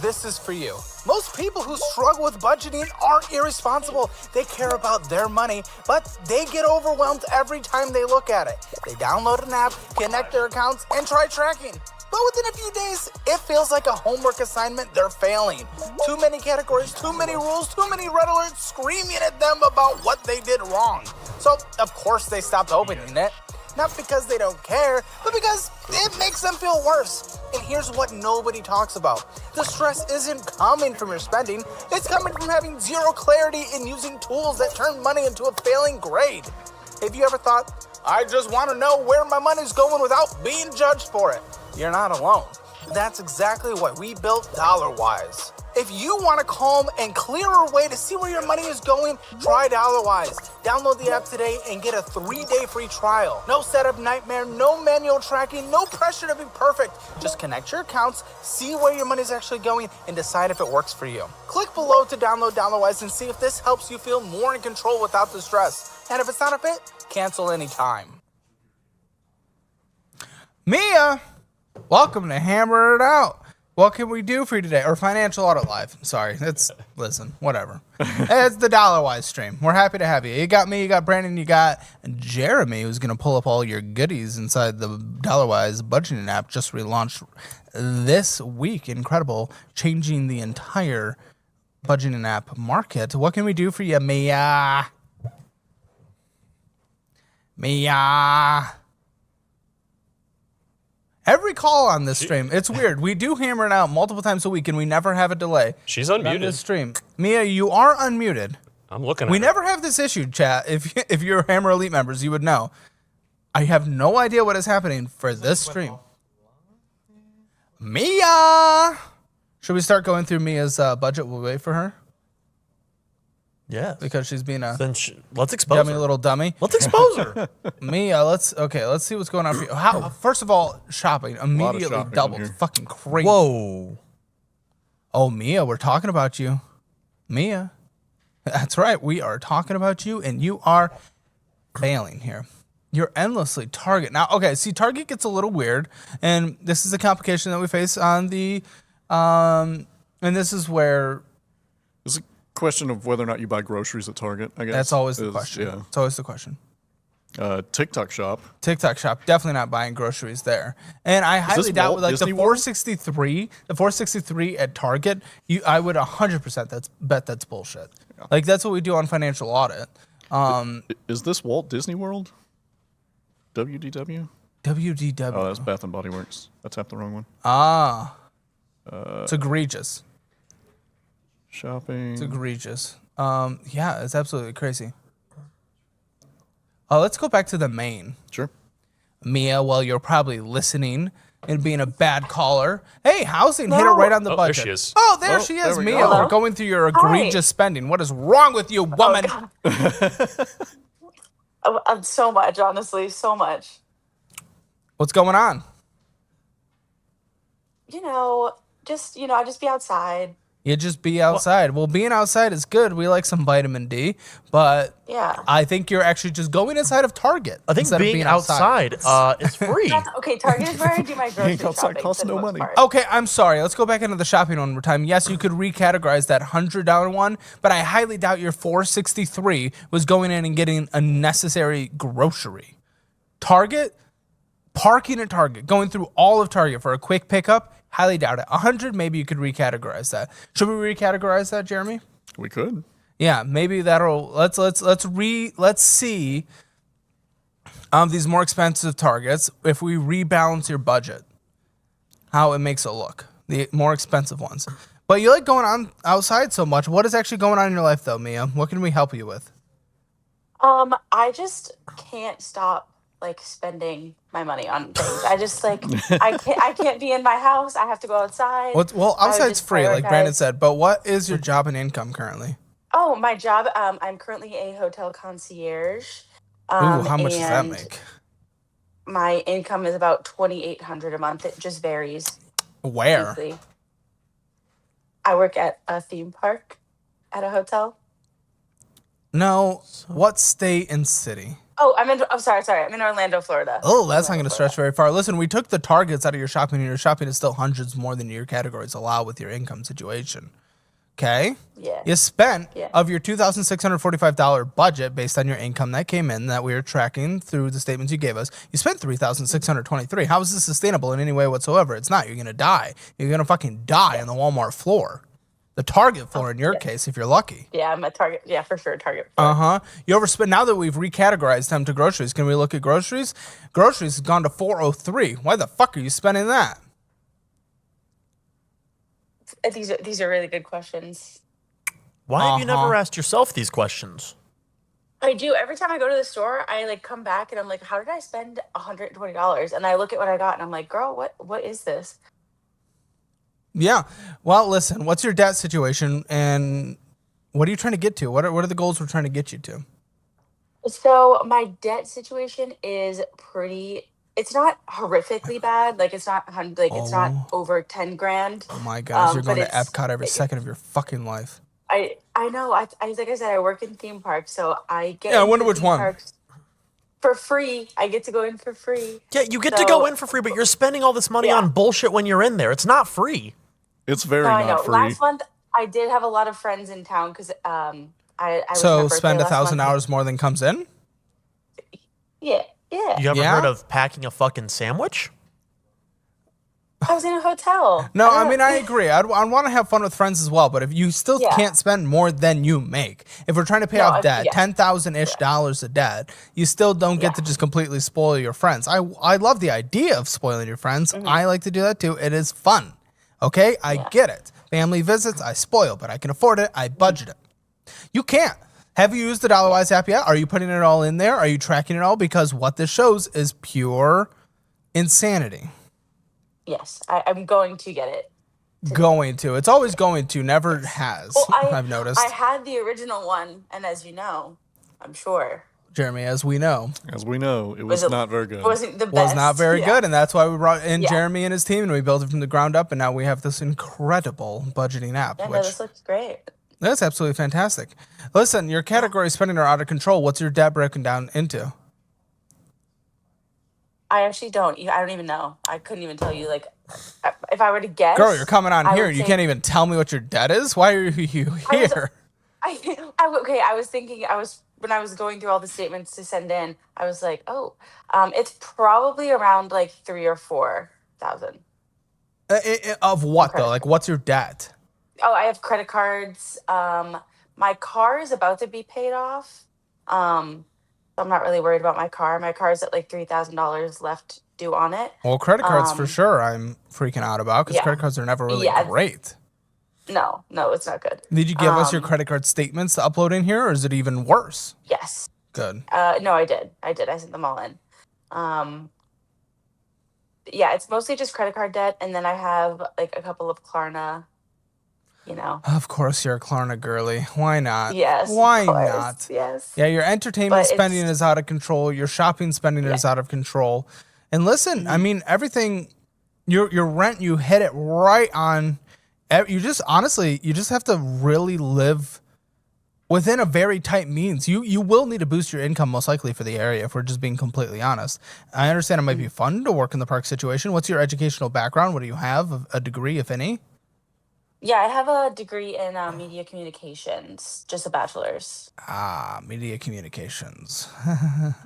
[SPEAKER 1] this is for you. Most people who struggle with budgeting aren't irresponsible. They care about their money, but they get overwhelmed every time they look at it. They download an app, connect their accounts, and try tracking. But within a few days, it feels like a homework assignment they're failing. Too many categories, too many rules, too many red alerts screaming at them about what they did wrong. So, of course, they stopped opening it. Not because they don't care, but because it makes them feel worse. And here's what nobody talks about. The stress isn't coming from your spending. It's coming from having zero clarity and using tools that turn money into a failing grade. Have you ever thought, I just want to know where my money's going without being judged for it? You're not alone. That's exactly why we built DollarWise. If you want a calm and clearer way to see where your money is going, try DollarWise. Download the app today and get a 3-day free trial. No setup nightmare, no manual tracking, no pressure to be perfect. Just connect your accounts, see where your money is actually going, and decide if it works for you. Click below to download DollarWise and see if this helps you feel more in control without the stress. And if it's not a fit, cancel anytime.
[SPEAKER 3] Mia, welcome to Hammer It Out. What can we do for you today? Or Financial Audit Live. Sorry, listen, whatever. It's the DollarWise stream. We're happy to have you. You got me, you got Brandon, you got Jeremy, who's going to pull up all your goodies inside the DollarWise budgeting app just relaunched this week. Incredible, changing the entire budgeting app market. What can we do for you, Mia? Mia. Every call on this stream, it's weird. We do Hammer It Out multiple times a week, and we never have a delay.
[SPEAKER 7] She's
[SPEAKER 3] on this
[SPEAKER 7] unmuted.
[SPEAKER 3] stream. Mia, you are unmuted.
[SPEAKER 7] I'm looking at
[SPEAKER 3] We
[SPEAKER 7] her.
[SPEAKER 3] never have this issue, chat. If you're Hammer Elite members, you would know. I have no idea what is happening for this stream. Mia! Should we start going through Mia's budget? We'll wait for her
[SPEAKER 4] Yes.
[SPEAKER 3] because she's being a
[SPEAKER 4] Then let's expose
[SPEAKER 3] dummy
[SPEAKER 4] her.
[SPEAKER 3] little dummy.
[SPEAKER 4] Let's expose her.
[SPEAKER 3] Mia, let's see what's going on for you. First of all, shopping immediately
[SPEAKER 9] shopping
[SPEAKER 3] doubled.
[SPEAKER 9] in here.
[SPEAKER 3] Fucking crazy.
[SPEAKER 4] Whoa.
[SPEAKER 3] Oh, Mia, we're talking about you. Mia. That's right. We are talking about you, and you are failing here. You're endlessly Target. Now, okay, see, Target gets a little weird, and this is a complication that we face on the, and this is where
[SPEAKER 9] It's a question of whether or not you buy groceries at Target, I guess.
[SPEAKER 3] that's always the
[SPEAKER 9] is-
[SPEAKER 3] question.
[SPEAKER 9] Yeah.
[SPEAKER 3] It's always the question.
[SPEAKER 9] TikTok shop.
[SPEAKER 3] TikTok shop, definitely not buying groceries there. And I highly
[SPEAKER 9] this
[SPEAKER 3] doubt,
[SPEAKER 9] Walt
[SPEAKER 3] like
[SPEAKER 9] Disney
[SPEAKER 3] the
[SPEAKER 9] World?
[SPEAKER 3] 463 at Target, I would 100% bet that's bullshit. Like that's what we do on Financial Audit.
[SPEAKER 9] Is this Walt Disney World? WDW?
[SPEAKER 3] WDW.
[SPEAKER 9] Oh, that's Bath and Body Works. I tapped the wrong one.
[SPEAKER 3] It's egregious.
[SPEAKER 9] Shopping.
[SPEAKER 3] It's egregious. Yeah, it's absolutely crazy. Let's go back to the main.
[SPEAKER 9] Sure.
[SPEAKER 3] Mia, while you're probably listening and being a bad caller. Hey, housing, hit it right on the
[SPEAKER 7] Oh, there
[SPEAKER 3] budget.
[SPEAKER 7] she is.
[SPEAKER 3] Oh, there
[SPEAKER 9] Oh,
[SPEAKER 3] she
[SPEAKER 9] there
[SPEAKER 3] is,
[SPEAKER 9] we
[SPEAKER 3] Mia.
[SPEAKER 9] go.
[SPEAKER 3] We're going through your egregious spending. What is wrong with you, woman?
[SPEAKER 10] So much, honestly, so much.
[SPEAKER 3] What's going on?
[SPEAKER 10] I just be outside.
[SPEAKER 3] You just be outside. Well, being outside is good. We like some vitamin D, but
[SPEAKER 10] Yeah.
[SPEAKER 3] I think you're actually just going inside of Target.
[SPEAKER 4] I think
[SPEAKER 3] instead of
[SPEAKER 4] being outside is free.
[SPEAKER 10] Okay, Target is where I do my grocery
[SPEAKER 9] outside
[SPEAKER 10] shopping.
[SPEAKER 9] costs
[SPEAKER 10] for the
[SPEAKER 9] no
[SPEAKER 10] most
[SPEAKER 9] money.
[SPEAKER 10] part.
[SPEAKER 3] Okay, I'm sorry. Let's go back into the shopping one more time. Yes, you could recategorize that $100 one, but I highly doubt your $463 was going in and getting a necessary grocery. Target, Parking at Target, going through all of Target for a quick pickup, highly doubt it. 100, maybe you could recategorize that. Should we recategorize that, Jeremy?
[SPEAKER 9] We could.
[SPEAKER 3] Yeah, maybe that'll let's see these more expensive Targets if we rebalance your budget, how it makes it look. The more expensive ones. But you like going on outside so much. What is actually going on in your life though, Mia? What can we help you with?
[SPEAKER 10] I just can't stop like spending my money on things. I just like I can't be in my house. I have to go outside.
[SPEAKER 3] Well,
[SPEAKER 10] I would
[SPEAKER 3] outside's
[SPEAKER 10] just
[SPEAKER 3] free, like Brandon
[SPEAKER 10] prioritize-
[SPEAKER 3] said. But what is your job and income currently?
[SPEAKER 10] Oh, my job. I'm currently a hotel concierge.
[SPEAKER 3] Ooh, how much does that
[SPEAKER 10] and
[SPEAKER 3] make?
[SPEAKER 10] My income is about $2,800 a month. It just varies
[SPEAKER 3] Where?
[SPEAKER 10] weekly. I work at a theme park at a hotel.
[SPEAKER 3] No, what state and city?
[SPEAKER 10] Oh, sorry. I'm in Orlando, Florida.
[SPEAKER 3] Oh, that's not going to stretch very far. Listen, we took the targets out of your shopping, and your shopping is still hundreds more than your categories allow with your income situation. Okay?
[SPEAKER 10] Yeah.
[SPEAKER 3] You spent
[SPEAKER 10] Yeah.
[SPEAKER 3] of your $2,645 budget based on your income that came in that we were tracking through the statements you gave us. You spent $3,623. How is this sustainable in any way whatsoever? It's not. You're going to die. You're going to fucking die on the Walmart floor. The Target floor in your case, if you're lucky.
[SPEAKER 10] Yeah, I'm at Target. Yeah, for sure, Target.
[SPEAKER 3] You overspent. Now that we've recategorized them to groceries, can we look at groceries? Groceries has gone to $403. Why the fuck are you spending that?
[SPEAKER 10] These are really good questions.
[SPEAKER 4] Why have you never asked yourself these questions?
[SPEAKER 10] I do. Every time I go to the store, I like come back and I'm like, how did I spend $120? And I look at what I got and I'm like, girl, what is this?
[SPEAKER 3] Yeah. Well, listen, what's your debt situation and what are you trying to get to? What are the goals we're trying to get you to?
[SPEAKER 10] So my debt situation is it's not horrifically bad. Like it's not it's not over 10 grand.
[SPEAKER 3] Oh my gosh, you're
[SPEAKER 10] but
[SPEAKER 3] going to
[SPEAKER 10] it's-
[SPEAKER 3] Epcot every second of your fucking life.
[SPEAKER 10] I know. I like I said, I work in theme parks, so I get
[SPEAKER 3] Yeah, I
[SPEAKER 10] into
[SPEAKER 3] wonder which
[SPEAKER 10] theme
[SPEAKER 3] one.
[SPEAKER 10] parks for free. I get to go in for free.
[SPEAKER 4] Yeah, you get to go in for free, but you're spending all this money on bullshit when you're in there. It's not free.
[SPEAKER 9] It's very
[SPEAKER 10] No, I know.
[SPEAKER 9] not free.
[SPEAKER 10] Last month, I did have a lot of friends in town because I was
[SPEAKER 3] So
[SPEAKER 10] my birthday
[SPEAKER 3] spend
[SPEAKER 10] last month.
[SPEAKER 3] $1,000 more than comes in?
[SPEAKER 10] Yeah.
[SPEAKER 4] You ever heard of packing a fucking sandwich?
[SPEAKER 10] I was in a hotel.
[SPEAKER 3] No, I mean, I agree. I want to have fun with friends as well, but if you still can't spend more than you make, if we're trying to pay off debt, $10,000-ish dollars of debt, you still don't get to just completely spoil your friends. I love the idea of spoiling your friends. I like to do that too. It is fun. Okay? I get it. Family visits, I spoil, but I can afford it. I budget it. You can't. Have you used the Dollarwise app yet? Are you putting it all in there? Are you tracking it all? Because what this shows is pure insanity.
[SPEAKER 10] Yes, I'm going to get it.
[SPEAKER 3] Going to. It's always going to. Never has.
[SPEAKER 10] Well,
[SPEAKER 3] I've noticed.
[SPEAKER 10] I had the original one, and as you know, I'm sure.
[SPEAKER 3] Jeremy, as we know.
[SPEAKER 9] As we know, it was not very good.
[SPEAKER 10] Wasn't the best.
[SPEAKER 3] Was not very
[SPEAKER 10] yeah.
[SPEAKER 3] good, and that's why we brought in
[SPEAKER 10] Yeah.
[SPEAKER 3] Jeremy and his team, and we built it from the ground up, and now we have this incredible budgeting app.
[SPEAKER 10] Yeah, no,
[SPEAKER 3] which
[SPEAKER 10] this looks great.
[SPEAKER 3] that's absolutely fantastic. Listen, your category spending are out of control. What's your debt broken down into?
[SPEAKER 10] I actually don't. I don't even know. I couldn't even tell you. Like, if I were to guess.
[SPEAKER 3] Girl, you're coming on
[SPEAKER 10] I
[SPEAKER 3] here.
[SPEAKER 10] would
[SPEAKER 3] You
[SPEAKER 10] say-
[SPEAKER 3] can't even tell me what your debt is. Why are you here?
[SPEAKER 10] I was thinking. When I was going through all the statements to send in. I was like, it's probably around like 3,000 or 4,000.
[SPEAKER 3] Of what though? Like, what's your debt?
[SPEAKER 10] Oh, I have credit cards. My car is about to be paid off. I'm not really worried about my car. My car is at like $3,000 left due on it.
[SPEAKER 3] Well, credit cards for sure. I'm freaking out about because credit cards are never really great.
[SPEAKER 10] No, it's not good.
[SPEAKER 3] Did you give us your credit card statements to upload in here, or is it even worse?
[SPEAKER 10] Yes.
[SPEAKER 3] Good.
[SPEAKER 10] No, I did. I sent them all in. Yeah, it's mostly just credit card debt, and then I have like a couple of Klarna. You know.
[SPEAKER 3] Of course, you're a Klarna girly. Why not?
[SPEAKER 10] Yes.
[SPEAKER 3] Why
[SPEAKER 10] of course.
[SPEAKER 3] not?
[SPEAKER 10] Yes.
[SPEAKER 3] Yeah, your entertainment
[SPEAKER 10] But
[SPEAKER 3] spending
[SPEAKER 10] it's-
[SPEAKER 3] is out of control. Your shopping spending is out of control. And listen, I mean, everything. Your rent, you hit it right on. You just honestly, you just have to really live within a very tight means. You will need to boost your income most likely for the area, if we're just being completely honest. I understand it might be fun to work in the park situation. What's your educational background? What do you have? A degree, if any?
[SPEAKER 10] Yeah, I have a degree in media communications, just a bachelor's.
[SPEAKER 3] Media communications.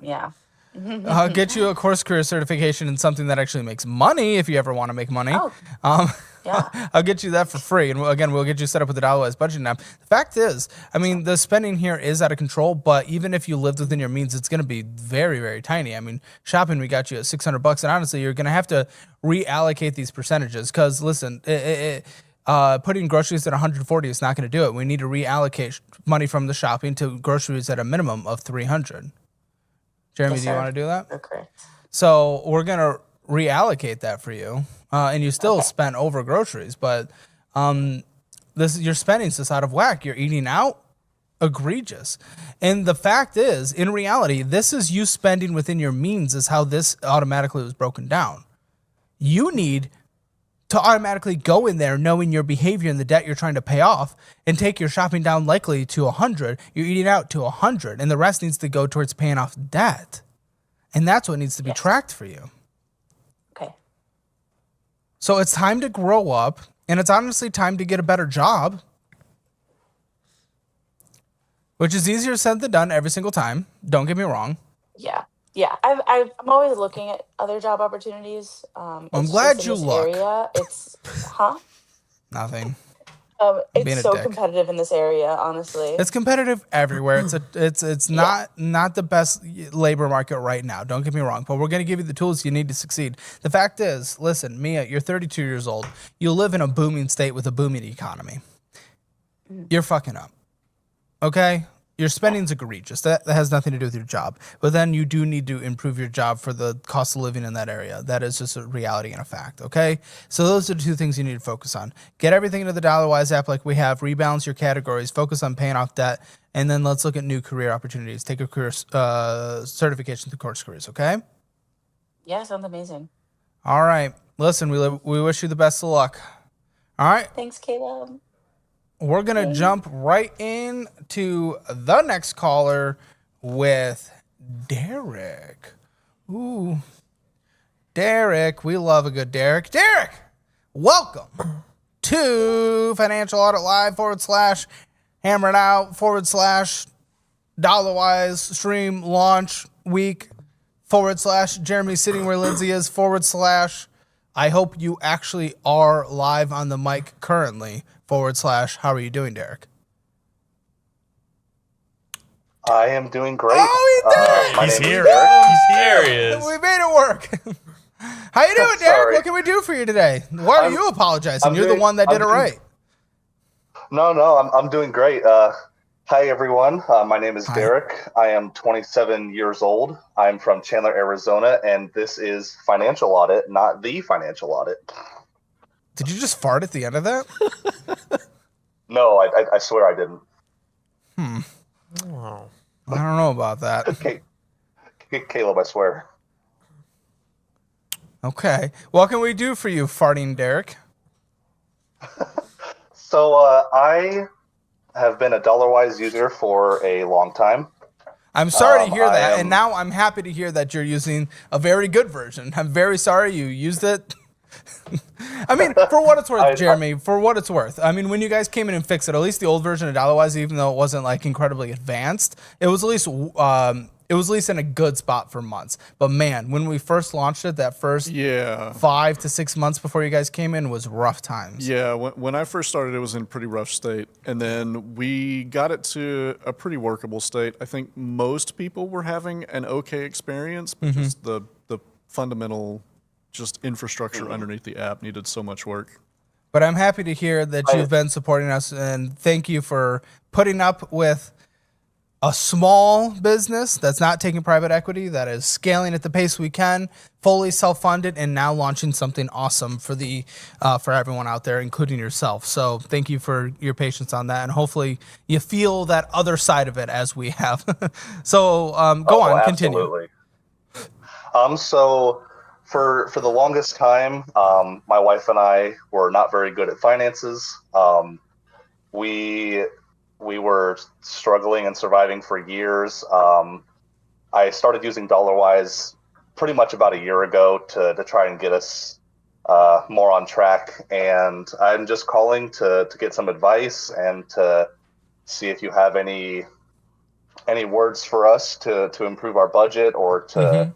[SPEAKER 10] Yeah.
[SPEAKER 3] I'll get you a course career certification in something that actually makes money if you ever want to make money.
[SPEAKER 10] Oh, yeah.
[SPEAKER 3] I'll get you that for free. And again, we'll get you set up with the dollar-wise budget now. The fact is, I mean, the spending here is out of control, but even if you lived within your means, it's going to be very, very tiny. I mean, shopping, we got you at $600. And honestly, you're going to have to reallocate these percentages because, listen, putting groceries at 140 is not going to do it. We need to reallocate money from the shopping to groceries at a minimum of 300. Jeremy,
[SPEAKER 10] Yes,
[SPEAKER 3] do you
[SPEAKER 10] sir.
[SPEAKER 3] want to do that?
[SPEAKER 10] You're correct.
[SPEAKER 3] So we're going to reallocate that for you. And you still spent over groceries, but your spending's just out of whack. You're eating out, egregious. And the fact is, in reality, this is you spending within your means is how this automatically was broken down. You need to automatically go in there knowing your behavior and the debt you're trying to pay off and take your shopping down likely to 100, you're eating out to 100, and the rest needs to go towards paying off debt. And that's what needs to be tracked for you.
[SPEAKER 10] Okay.
[SPEAKER 3] So it's time to grow up, and it's honestly time to get a better job, which is easier said than done every single time. Don't get me wrong.
[SPEAKER 10] Yeah. Yeah. I'm always looking at other job opportunities.
[SPEAKER 3] I'm
[SPEAKER 10] It's
[SPEAKER 3] glad
[SPEAKER 10] just
[SPEAKER 3] you
[SPEAKER 10] in this
[SPEAKER 3] look.
[SPEAKER 10] Area, it's, Nothing.
[SPEAKER 3] Being a
[SPEAKER 10] It's so
[SPEAKER 3] dick.
[SPEAKER 10] competitive in this area, honestly.
[SPEAKER 3] It's competitive everywhere. It's not the best labor market right now. Don't get me wrong, but we're going to give you the tools you need to succeed. The fact is, listen, Mia, you're 32 years old. You live in a booming state with a booming economy. You're fucking up. Okay? Your spending's egregious. That has nothing to do with your job. But then you do need to improve your job for the cost of living in that area. That is just a reality and a fact, okay? So those are the two things you need to focus on. Get everything into the DollarWise app like we have. Rebalance your categories. Focus on paying off debt. And then let's look at new career opportunities. Take a career certification through Course Careers, okay?
[SPEAKER 10] Yeah, sounds amazing.
[SPEAKER 3] All right. Listen, we wish you the best of luck. All right.
[SPEAKER 10] Thanks, Caleb.
[SPEAKER 3] We're going to jump right into the next caller with Derek. Ooh. Derek. We love a good Derek. Derek, welcome to Financial Audit Live / Hammer It Out / DollarWise stream launch week / Jeremy sitting where Lindsay is / I hope you actually are live on the mic currently / how are you doing, Derek?
[SPEAKER 11] I am doing great.
[SPEAKER 3] Oh, he did it!
[SPEAKER 4] He's here.
[SPEAKER 7] There he is.
[SPEAKER 3] We made it work. How you doing, Derek?
[SPEAKER 11] Sorry.
[SPEAKER 3] What can we do for you today? Why are you apologizing? You're the one that did it right.
[SPEAKER 11] No, I'm doing great. Hi, everyone. My name is Derek. I am 27 years old. I'm from Chandler, Arizona, and this is Financial Audit, not the Financial Audit.
[SPEAKER 3] Did you just fart at the end of that?
[SPEAKER 11] No, I swear I didn't.
[SPEAKER 4] Wow.
[SPEAKER 3] I don't know about that.
[SPEAKER 11] Caleb, I swear.
[SPEAKER 3] Okay. What can we do for you, farting Derek?
[SPEAKER 11] So I have been a DollarWise user for a long time.
[SPEAKER 3] I'm sorry to hear
[SPEAKER 11] I
[SPEAKER 3] that,
[SPEAKER 11] am-
[SPEAKER 3] and now I'm happy to hear that you're using a very good version. I'm very sorry you used it. I mean, for what it's worth, Jeremy, for what it's worth. I mean, when you guys came in and fixed it, at least the old version of DollarWise, even though it wasn't like incredibly advanced, it was at least in a good spot for months. But man, when we first launched it, that first 5 to 6 months before you guys came in was rough times.
[SPEAKER 9] Yeah, when I first started, it was in a pretty rough state. And then we got it to a pretty workable state. I think most people were having an okay experience, but just the fundamental just infrastructure underneath the app needed so much work.
[SPEAKER 3] But I'm happy to hear that you've been supporting us, and thank you for putting up with a small business that's not taking private equity, that is scaling at the pace we can, fully self-funded, and now launching something awesome for the for everyone out there, including yourself. So thank you for your patience on that, and hopefully you feel that other side of it as we have. So go on, continue.
[SPEAKER 11] Absolutely. So for the longest time, my wife and I were not very good at finances. We were struggling and surviving for years. I started using DollarWise pretty much about a year ago to try and get us more on track. And I'm just calling to get some advice and to see if you have any any words for us to improve our budget or to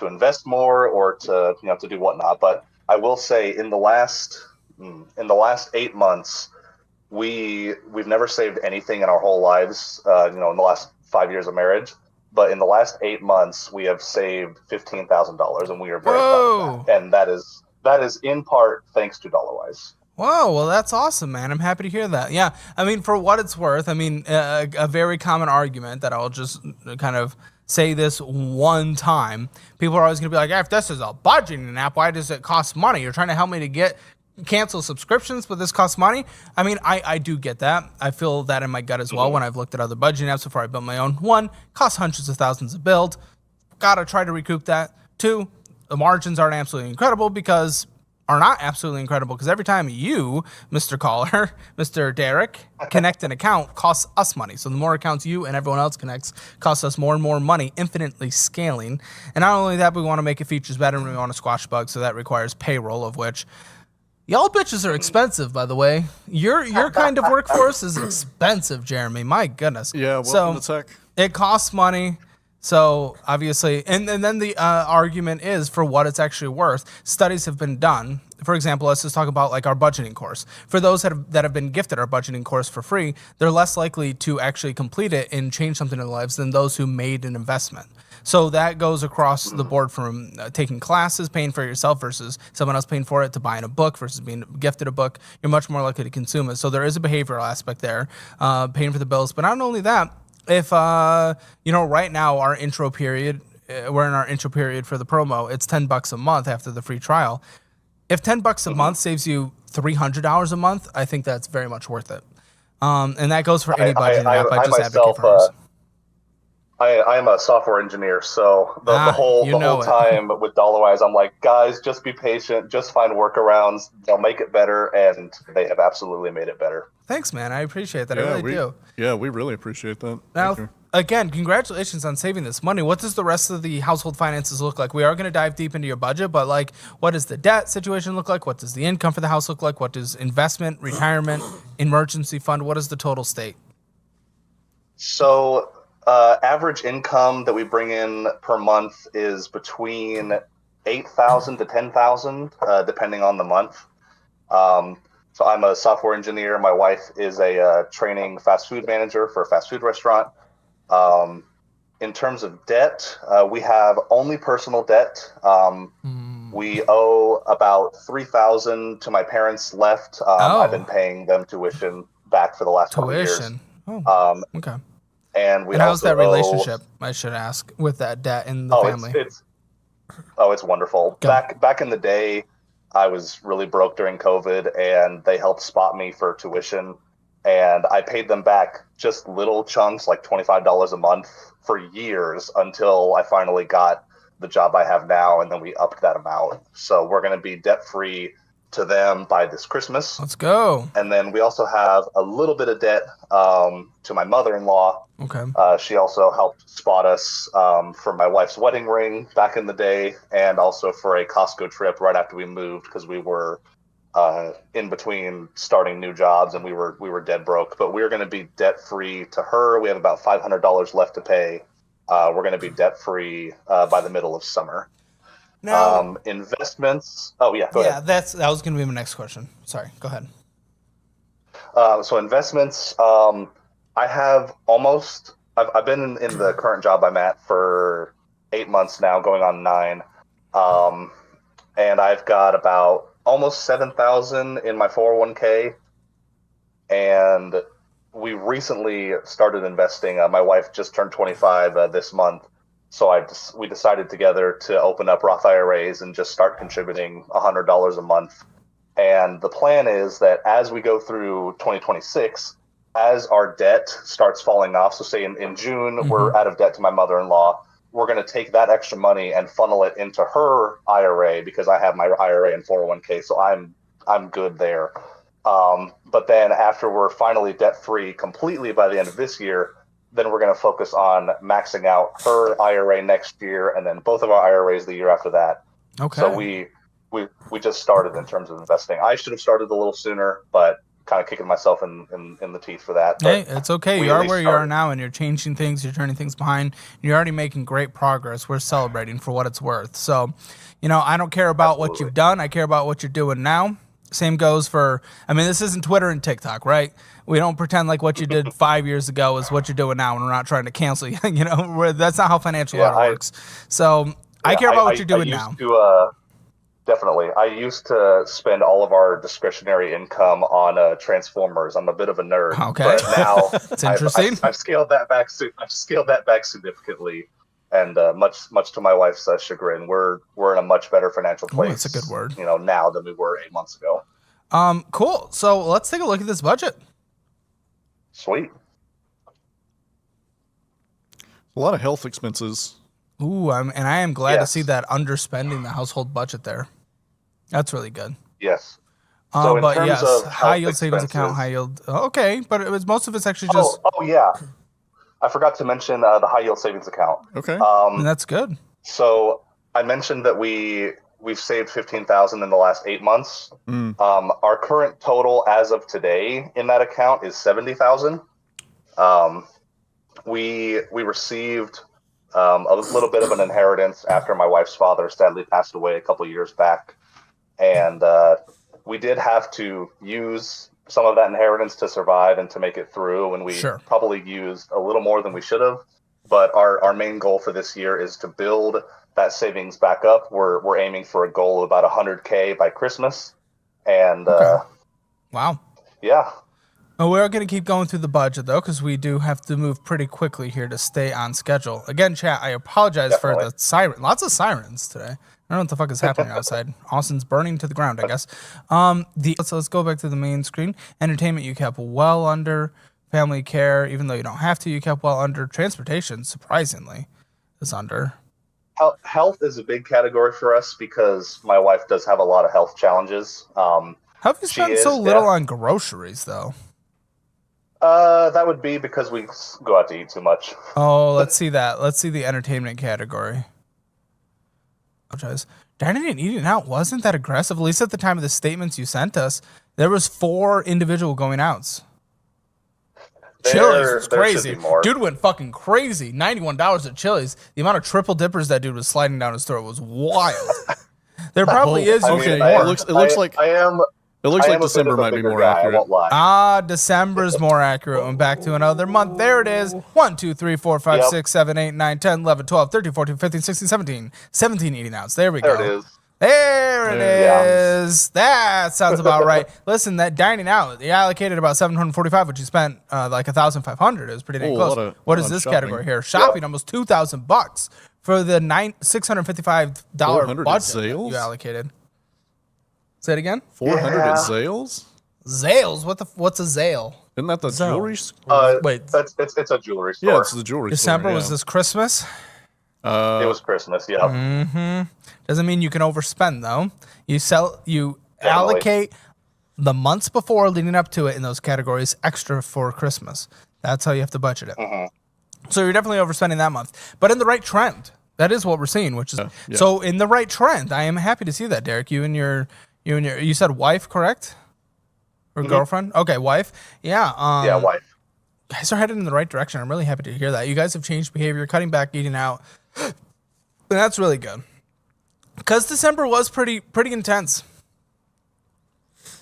[SPEAKER 11] invest more or to to do whatnot. But I will say in the last 8 months, we've never saved anything in our whole lives. In the last 5 years of marriage, but in the last 8 months, we have saved $15,000, and we are very proud of that. And that is in part thanks to DollarWise.
[SPEAKER 3] Whoa, well, that's awesome, man. I'm happy to hear that. Yeah, I mean, for what it's worth, I mean, a very common argument that I'll just kind of say this one time. People are always going to be like, if this is a budgeting app, why does it cost money? You're trying to help me to cancel subscriptions, but this costs money. I mean, I do get that. I feel that in my gut as well when I've looked at other budgeting apps before I built my own. One, costs hundreds of thousands to build. Gotta try to recoup that. Two, the margins aren't absolutely incredible because every time you, Mr. Caller, Mr. Derek, connect an account costs us money. So the more accounts you and everyone else connects costs us more and more money, infinitely scaling. And not only that, but we want to make it features better and we want to squash bugs. So that requires payroll, of which y'all bitches are expensive, by the way. Your kind of workforce is expensive, Jeremy. My goodness.
[SPEAKER 9] Yeah, welcome to tech.
[SPEAKER 3] It costs money. So obviously, and then the argument is for what it's actually worth. Studies have been done. For example, let's just talk about like our budgeting course. For those that have been gifted our budgeting course for free, they're less likely to actually complete it and change something in their lives than those who made an investment. So that goes across the board from taking classes, paying for it yourself versus someone else paying for it, to buying a book versus being gifted a book. You're much more likely to consume it. So there is a behavioral aspect there, paying for the bills. But not only that, if right now our intro period, we're in our intro period for the promo, it's $10 a month after the free trial. If $10 a month saves you $300 a month, I think that's very much worth it. And that goes for any budgeting app. I just advocate for ours.
[SPEAKER 11] I am a software engineer, so the whole time with DollarWise, I'm like, guys, just be patient, just find workarounds. They'll make it better, and they have absolutely made it better.
[SPEAKER 3] Thanks, man. I appreciate that. I really do.
[SPEAKER 9] Yeah, we really appreciate that.
[SPEAKER 3] Now, again, congratulations on saving this money. What does the rest of the household finances look like? We are going to dive deep into your budget, but like, what does the debt situation look like? What does the income for the house look like? What does investment, retirement, emergency fund? What is the total state?
[SPEAKER 11] So, average income that we bring in per month is between $8,000 to $10,000, depending on the month. So I'm a software engineer. My wife is a training fast food manager for a fast food restaurant. In terms of debt, we have only personal debt. We owe about $3,000 to my parents left. I've been paying them tuition back for the last couple of years.
[SPEAKER 3] Oh, okay.
[SPEAKER 11] And
[SPEAKER 3] how's that relationship, I should ask, with that debt in the family?
[SPEAKER 11] It's wonderful. Okay. Back in the day, I was really broke during COVID, and they helped spot me for tuition. And I paid them back just little chunks, like $25 a month for years, until I finally got the job I have now, and then we upped that amount. So we're going to be debt-free to them by this Christmas.
[SPEAKER 3] Let's go.
[SPEAKER 11] And then we also have a little bit of debt to my mother-in-law.
[SPEAKER 3] Okay.
[SPEAKER 11] She also helped spot us for my wife's wedding ring back in the day, and also for a Costco trip right after we moved, because we were in between starting new jobs and we were dead broke. But we're going to be debt-free to her. We have about $500 left to pay. We're going to be debt-free by the middle of summer.
[SPEAKER 3] Now,
[SPEAKER 11] investments. Oh yeah, go ahead.
[SPEAKER 3] That was going to be my next question. Sorry, go ahead.
[SPEAKER 11] So investments. I've been in the current job I'm at for 8 months now, going on 9. And I've got about almost 7,000 in my 401k. And we recently started investing. My wife just turned 25 this month. So we decided together to open up Roth IRAs and just start contributing $100 a month. And the plan is that as we go through 2026, as our debt starts falling off, so say in June, we're out of debt to my mother-in-law, we're going to take that extra money and funnel it into her IRA, because I have my IRA and 401k, so I'm good there. But then after we're finally debt-free completely by the end of this year, then we're going to focus on maxing out her IRA next year, and then both of our IRAs the year after that.
[SPEAKER 3] Okay.
[SPEAKER 11] So we just started in terms of investing. I should have started a little sooner, but kind of kicking myself in the teeth for that.
[SPEAKER 3] Hey, it's okay.
[SPEAKER 11] we
[SPEAKER 3] You
[SPEAKER 11] at
[SPEAKER 3] are
[SPEAKER 11] least
[SPEAKER 3] where you are
[SPEAKER 11] started.
[SPEAKER 3] now, and you're changing things. You're turning things behind. You're already making great progress. We're celebrating for what it's worth. So, I don't care about what you've done. I care about what you're doing now. Same goes for, this isn't Twitter and TikTok, right? We don't pretend like what you did 5 years ago is what you're doing now, and we're not trying to cancel you. That's not how financial audit works. So I care about what you're doing now.
[SPEAKER 11] Definitely. I used to spend all of our discretionary income on Transformers. I'm a bit of a nerd.
[SPEAKER 3] Okay.
[SPEAKER 11] But now
[SPEAKER 3] It's interesting.
[SPEAKER 11] I've scaled that back. I've scaled that back significantly, and much to my wife's chagrin, we're in a much better financial place.
[SPEAKER 3] That's a good word.
[SPEAKER 11] Now than we were 8 months ago.
[SPEAKER 3] Cool. So let's take a look at this budget.
[SPEAKER 11] Sweet.
[SPEAKER 9] A lot of health expenses.
[SPEAKER 3] Ooh, and I am glad to
[SPEAKER 11] Yes.
[SPEAKER 3] see that underspending the household budget there. That's really good.
[SPEAKER 11] Yes. So in
[SPEAKER 3] but
[SPEAKER 11] terms
[SPEAKER 3] yes,
[SPEAKER 11] of
[SPEAKER 3] high
[SPEAKER 11] health
[SPEAKER 3] yield savings account,
[SPEAKER 11] expenses-
[SPEAKER 3] high yield. Okay, but it was most of it's actually just.
[SPEAKER 11] Oh yeah. I forgot to mention the high yield savings account.
[SPEAKER 9] Okay.
[SPEAKER 3] And that's good.
[SPEAKER 11] So I mentioned that we've saved $15,000 in the last 8 months. Our current total as of today in that account is $70,000. We received a little bit of an inheritance after my wife's father sadly passed away a couple years back, and we did have to use some of that inheritance to survive and to make it through, and we probably used a little more than we should have. But our main goal for this year is to build that savings back up. We're aiming for a goal of about $100K by Christmas, and
[SPEAKER 3] Wow.
[SPEAKER 11] yeah.
[SPEAKER 3] Oh, we're going to keep going through the budget, though, because we do have to move pretty quickly here to stay on schedule. Again, chat, I apologize for the siren. Lots of sirens today. I don't know what the fuck is happening outside. Austin's burning to the ground, I guess. So let's go back to the main screen. Entertainment, you kept well under. Family care, even though you don't have to, you kept well under. Transportation, surprisingly, is under.
[SPEAKER 11] Health is a big category for us because my wife does have a lot of health challenges.
[SPEAKER 3] How have you spent so little on groceries, though?
[SPEAKER 11] That would be because we go out to eat too much.
[SPEAKER 3] Oh, let's see that. Let's see the entertainment category. Apologize. Dining and eating out wasn't that aggressive. At least at the time of the statements you sent us, there was 4 individual going outs. Chili's was crazy. Dude went fucking crazy. $91 at Chili's. The amount of triple dippers that dude was sliding down his throat was wild. There probably is
[SPEAKER 9] okay.
[SPEAKER 3] more.
[SPEAKER 9] It looks like December might be more accurate.
[SPEAKER 11] I won't lie.
[SPEAKER 3] December's more accurate. Went back to another month. There it is. 1, 2, 3, 4, 5, 6, 7, 8, 9, 10, 11, 12, 13, 14, 15, 16, 17. 17 eating outs. There we go.
[SPEAKER 11] There it is.
[SPEAKER 3] There it is. That sounds about right. Listen, that dining out, you allocated about $745, which you spent like $1,500. It was pretty dang close. What is this category here? Shopping, almost $2,000 for the $655 budget
[SPEAKER 9] sales?
[SPEAKER 3] you allocated. Say it again.
[SPEAKER 9] 400 at Zales?
[SPEAKER 3] Zales? What's a Zale?
[SPEAKER 9] Isn't that the jewelry store?
[SPEAKER 11] Wait, it's a jewelry store.
[SPEAKER 9] Yeah, it's the jewelry
[SPEAKER 3] December,
[SPEAKER 9] store.
[SPEAKER 3] was this Christmas?
[SPEAKER 11] It was Christmas, yeah.
[SPEAKER 3] Mm-hmm. Doesn't mean you can overspend though. You allocate the months before leading up to it in those categories extra for Christmas. That's how you have to budget it.
[SPEAKER 11] Mm-hmm.
[SPEAKER 3] So you're definitely overspending that month, but in the right trend. That is what we're seeing, which is so in the right trend. I am happy to see that, Derek. You said wife, correct? Or girlfriend? Okay, wife. Yeah.
[SPEAKER 11] Yeah, wife.
[SPEAKER 3] Guys are headed in the right direction. I'm really happy to hear that. You guys have changed behavior, cutting back, eating out. And that's really good. Because December was pretty intense.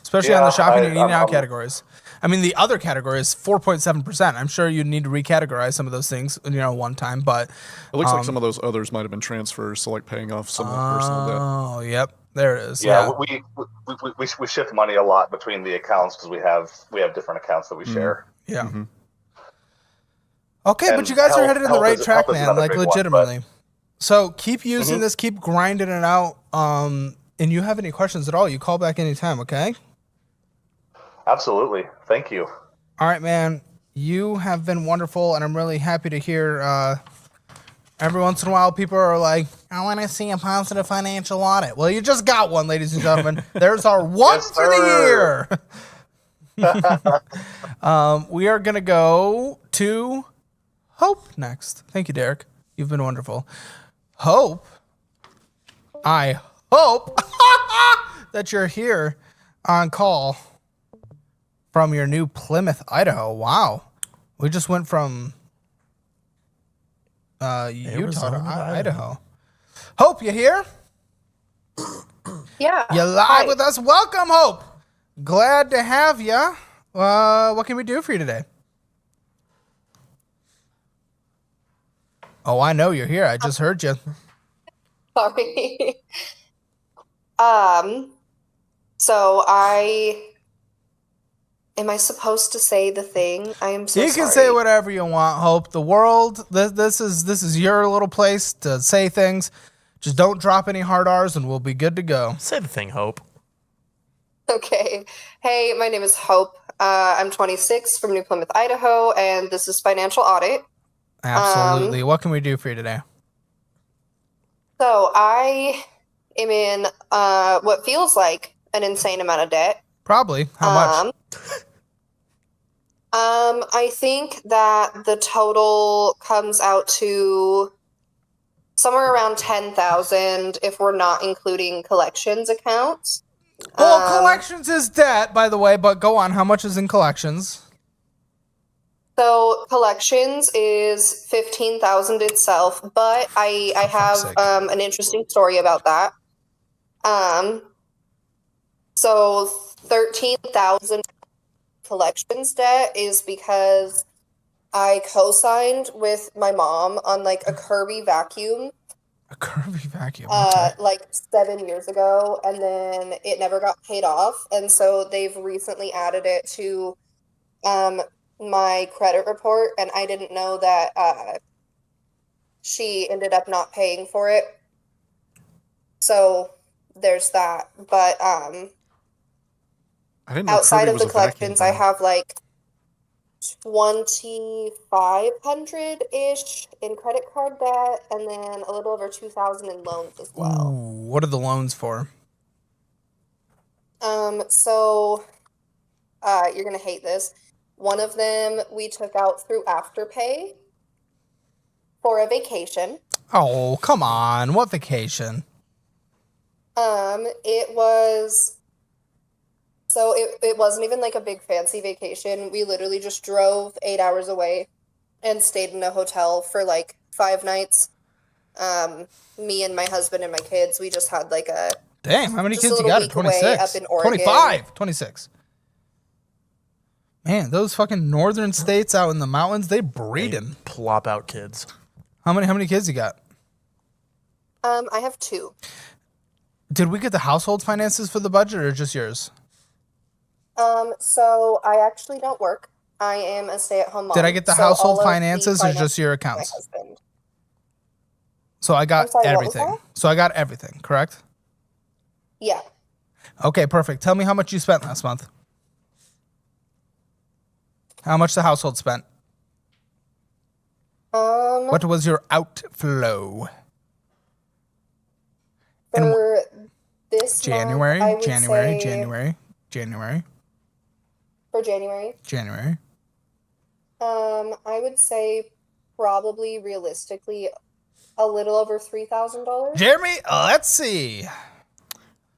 [SPEAKER 3] Especially on the shopping and eating out categories. I mean, the other category is 4.7%. I'm sure you need to recategorize some of those things, one time, but
[SPEAKER 9] it looks like some of those others might have been transfers, so like paying off some of the personal debt.
[SPEAKER 3] Oh, yep. There it is.
[SPEAKER 11] Yeah, we shift money a lot between the accounts because we have different accounts that we share.
[SPEAKER 3] Yeah.
[SPEAKER 9] Mm-hmm.
[SPEAKER 3] Okay,
[SPEAKER 11] And
[SPEAKER 3] but you guys are headed in the right track,
[SPEAKER 11] is
[SPEAKER 3] man.
[SPEAKER 11] another
[SPEAKER 3] Like
[SPEAKER 11] big one,
[SPEAKER 3] legitimately. So keep using this, keep grinding it out. And you have any questions at all, you call back anytime, okay?
[SPEAKER 11] Absolutely. Thank you.
[SPEAKER 3] All right, man. You have been wonderful, and I'm really happy to hear every once in a while people are like, I want to see a positive financial audit. Well, you just got one, ladies and gentlemen. There's our one for the year. We are going to go to Hope next. Thank you, Derek. You've been wonderful. Hope, I hope that you're here on call from your new Plymouth, Idaho. Wow. We just went from Utah to
[SPEAKER 4] Arizona to
[SPEAKER 3] Idaho. Hope, you here?
[SPEAKER 12] Yeah.
[SPEAKER 3] You live
[SPEAKER 12] Hi.
[SPEAKER 3] with us? Welcome, Hope. Glad to have you. What can we do for you today? Oh, I know you're here. I just heard you.
[SPEAKER 12] Sorry. So am I supposed to say the thing? I am so
[SPEAKER 3] You
[SPEAKER 12] sorry.
[SPEAKER 3] can say whatever you want, Hope. The world, this is your little place to say things. Just don't drop any hard R's and we'll be good to go.
[SPEAKER 4] Say the thing, Hope.
[SPEAKER 12] Okay. Hey, my name is Hope. I'm 26 from New Plymouth, Idaho, and this is Financial Audit.
[SPEAKER 3] Absolutely. What can we do for you today?
[SPEAKER 12] So I am in what feels like an insane amount of debt.
[SPEAKER 3] Probably. How much?
[SPEAKER 12] I think that the total comes out to somewhere around 10,000 if we're not including collections accounts.
[SPEAKER 3] Well, collections is debt, by the way, but go on. How much is in collections?
[SPEAKER 12] So collections is 15,000 itself, but I have an interesting story about that. So 13,000 collections debt is because I co-signed with my mom on like a Kirby vacuum.
[SPEAKER 3] A Kirby vacuum. Okay.
[SPEAKER 12] Like 7 years ago, and then it never got paid off, and so they've recently added it to my credit report, and I didn't know that she ended up not paying for it. So there's that. But
[SPEAKER 9] I didn't know
[SPEAKER 12] outside
[SPEAKER 9] Kirby
[SPEAKER 12] of
[SPEAKER 9] was
[SPEAKER 12] the
[SPEAKER 9] a vacuum
[SPEAKER 12] collections, I
[SPEAKER 9] company.
[SPEAKER 12] have like 2,500-ish in credit card debt, and then a little over 2,000 in loans as well.
[SPEAKER 3] Ooh, what are the loans for?
[SPEAKER 12] So you're gonna hate this. One of them we took out through Afterpay for a vacation.
[SPEAKER 3] Oh, come on. What vacation?
[SPEAKER 12] It was so it wasn't even like a big fancy vacation. We literally just drove 8 hours away and stayed in a hotel for like 5 nights. Me and my husband and my kids, we just had like a
[SPEAKER 3] Damn, how many
[SPEAKER 12] just a
[SPEAKER 3] kids you
[SPEAKER 12] little
[SPEAKER 3] got?
[SPEAKER 12] week away
[SPEAKER 3] 26.
[SPEAKER 12] up in Oregon.
[SPEAKER 3] 25. 26. Man, those fucking northern states out in the mountains, they breeding.
[SPEAKER 4] Plop out kids.
[SPEAKER 3] How many kids you got?
[SPEAKER 12] I have 2.
[SPEAKER 3] Did we get the household finances for the budget or just yours?
[SPEAKER 12] So I actually don't work. I am a stay-at-home mom.
[SPEAKER 3] Did I get the
[SPEAKER 12] so
[SPEAKER 3] household
[SPEAKER 12] all of the
[SPEAKER 3] finances or just your
[SPEAKER 12] finances my
[SPEAKER 3] accounts?
[SPEAKER 12] husband.
[SPEAKER 3] So I got
[SPEAKER 12] I'm sorry, what was
[SPEAKER 3] everything.
[SPEAKER 12] that?
[SPEAKER 3] So I got everything, correct?
[SPEAKER 12] Yeah.
[SPEAKER 3] Okay, perfect. Tell me how much you spent last month. How much the household spent? What was your outflow?
[SPEAKER 12] For this
[SPEAKER 3] January,
[SPEAKER 12] month, I would
[SPEAKER 3] January,
[SPEAKER 12] say
[SPEAKER 3] January, January,
[SPEAKER 12] for January,
[SPEAKER 3] January.
[SPEAKER 12] I would say probably realistically a little over $3,000.
[SPEAKER 3] Jeremy, let's see.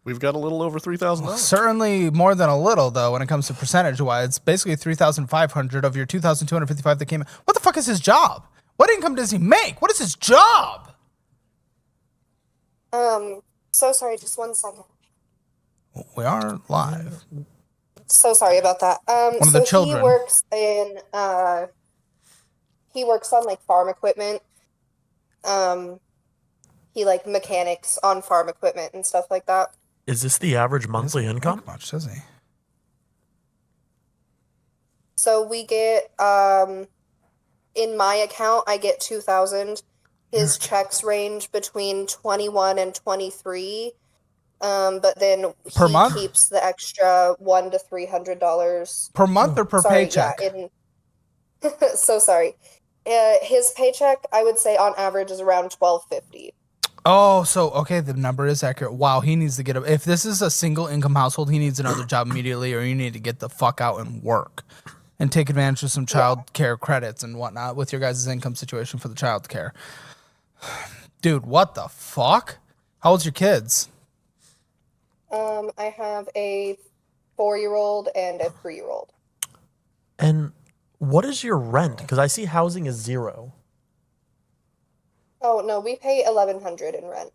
[SPEAKER 9] We've got a little over $3,000.
[SPEAKER 3] Certainly more than a little, though, when it comes to percentage-wise. It's basically 3,500 of your 2,255 that came in. What the fuck is his job? What income does he make? What is his job?
[SPEAKER 12] So sorry, just 1 second.
[SPEAKER 3] We are live.
[SPEAKER 12] So sorry about that.
[SPEAKER 3] One of the children.
[SPEAKER 12] He works on like farm equipment. He like mechanics on farm equipment and stuff like that.
[SPEAKER 4] Is this the average monthly income?
[SPEAKER 3] Much does he?
[SPEAKER 12] So we get in my account I get 2,000. His checks range between 21 and 23. But then
[SPEAKER 3] Per
[SPEAKER 12] he
[SPEAKER 3] month?
[SPEAKER 12] keeps the extra $100 to $300
[SPEAKER 3] Per month or per
[SPEAKER 12] Sorry,
[SPEAKER 3] paycheck?
[SPEAKER 12] Yeah, so sorry. His paycheck, I would say, on average, is around $1,250.
[SPEAKER 3] Oh, so okay, the number is accurate. Wow, he needs to get a. If this is a single income household, he needs another job immediately, or you need to get the fuck out and work, and take advantage of some child care credits and whatnot with your guys' income situation for the child care. Dude, what the fuck? How old's your kids?
[SPEAKER 12] I have a 4-year-old and a 3-year-old.
[SPEAKER 4] What is your rent? Because I see housing is 0.
[SPEAKER 12] Oh no, we pay $1,100 in rent.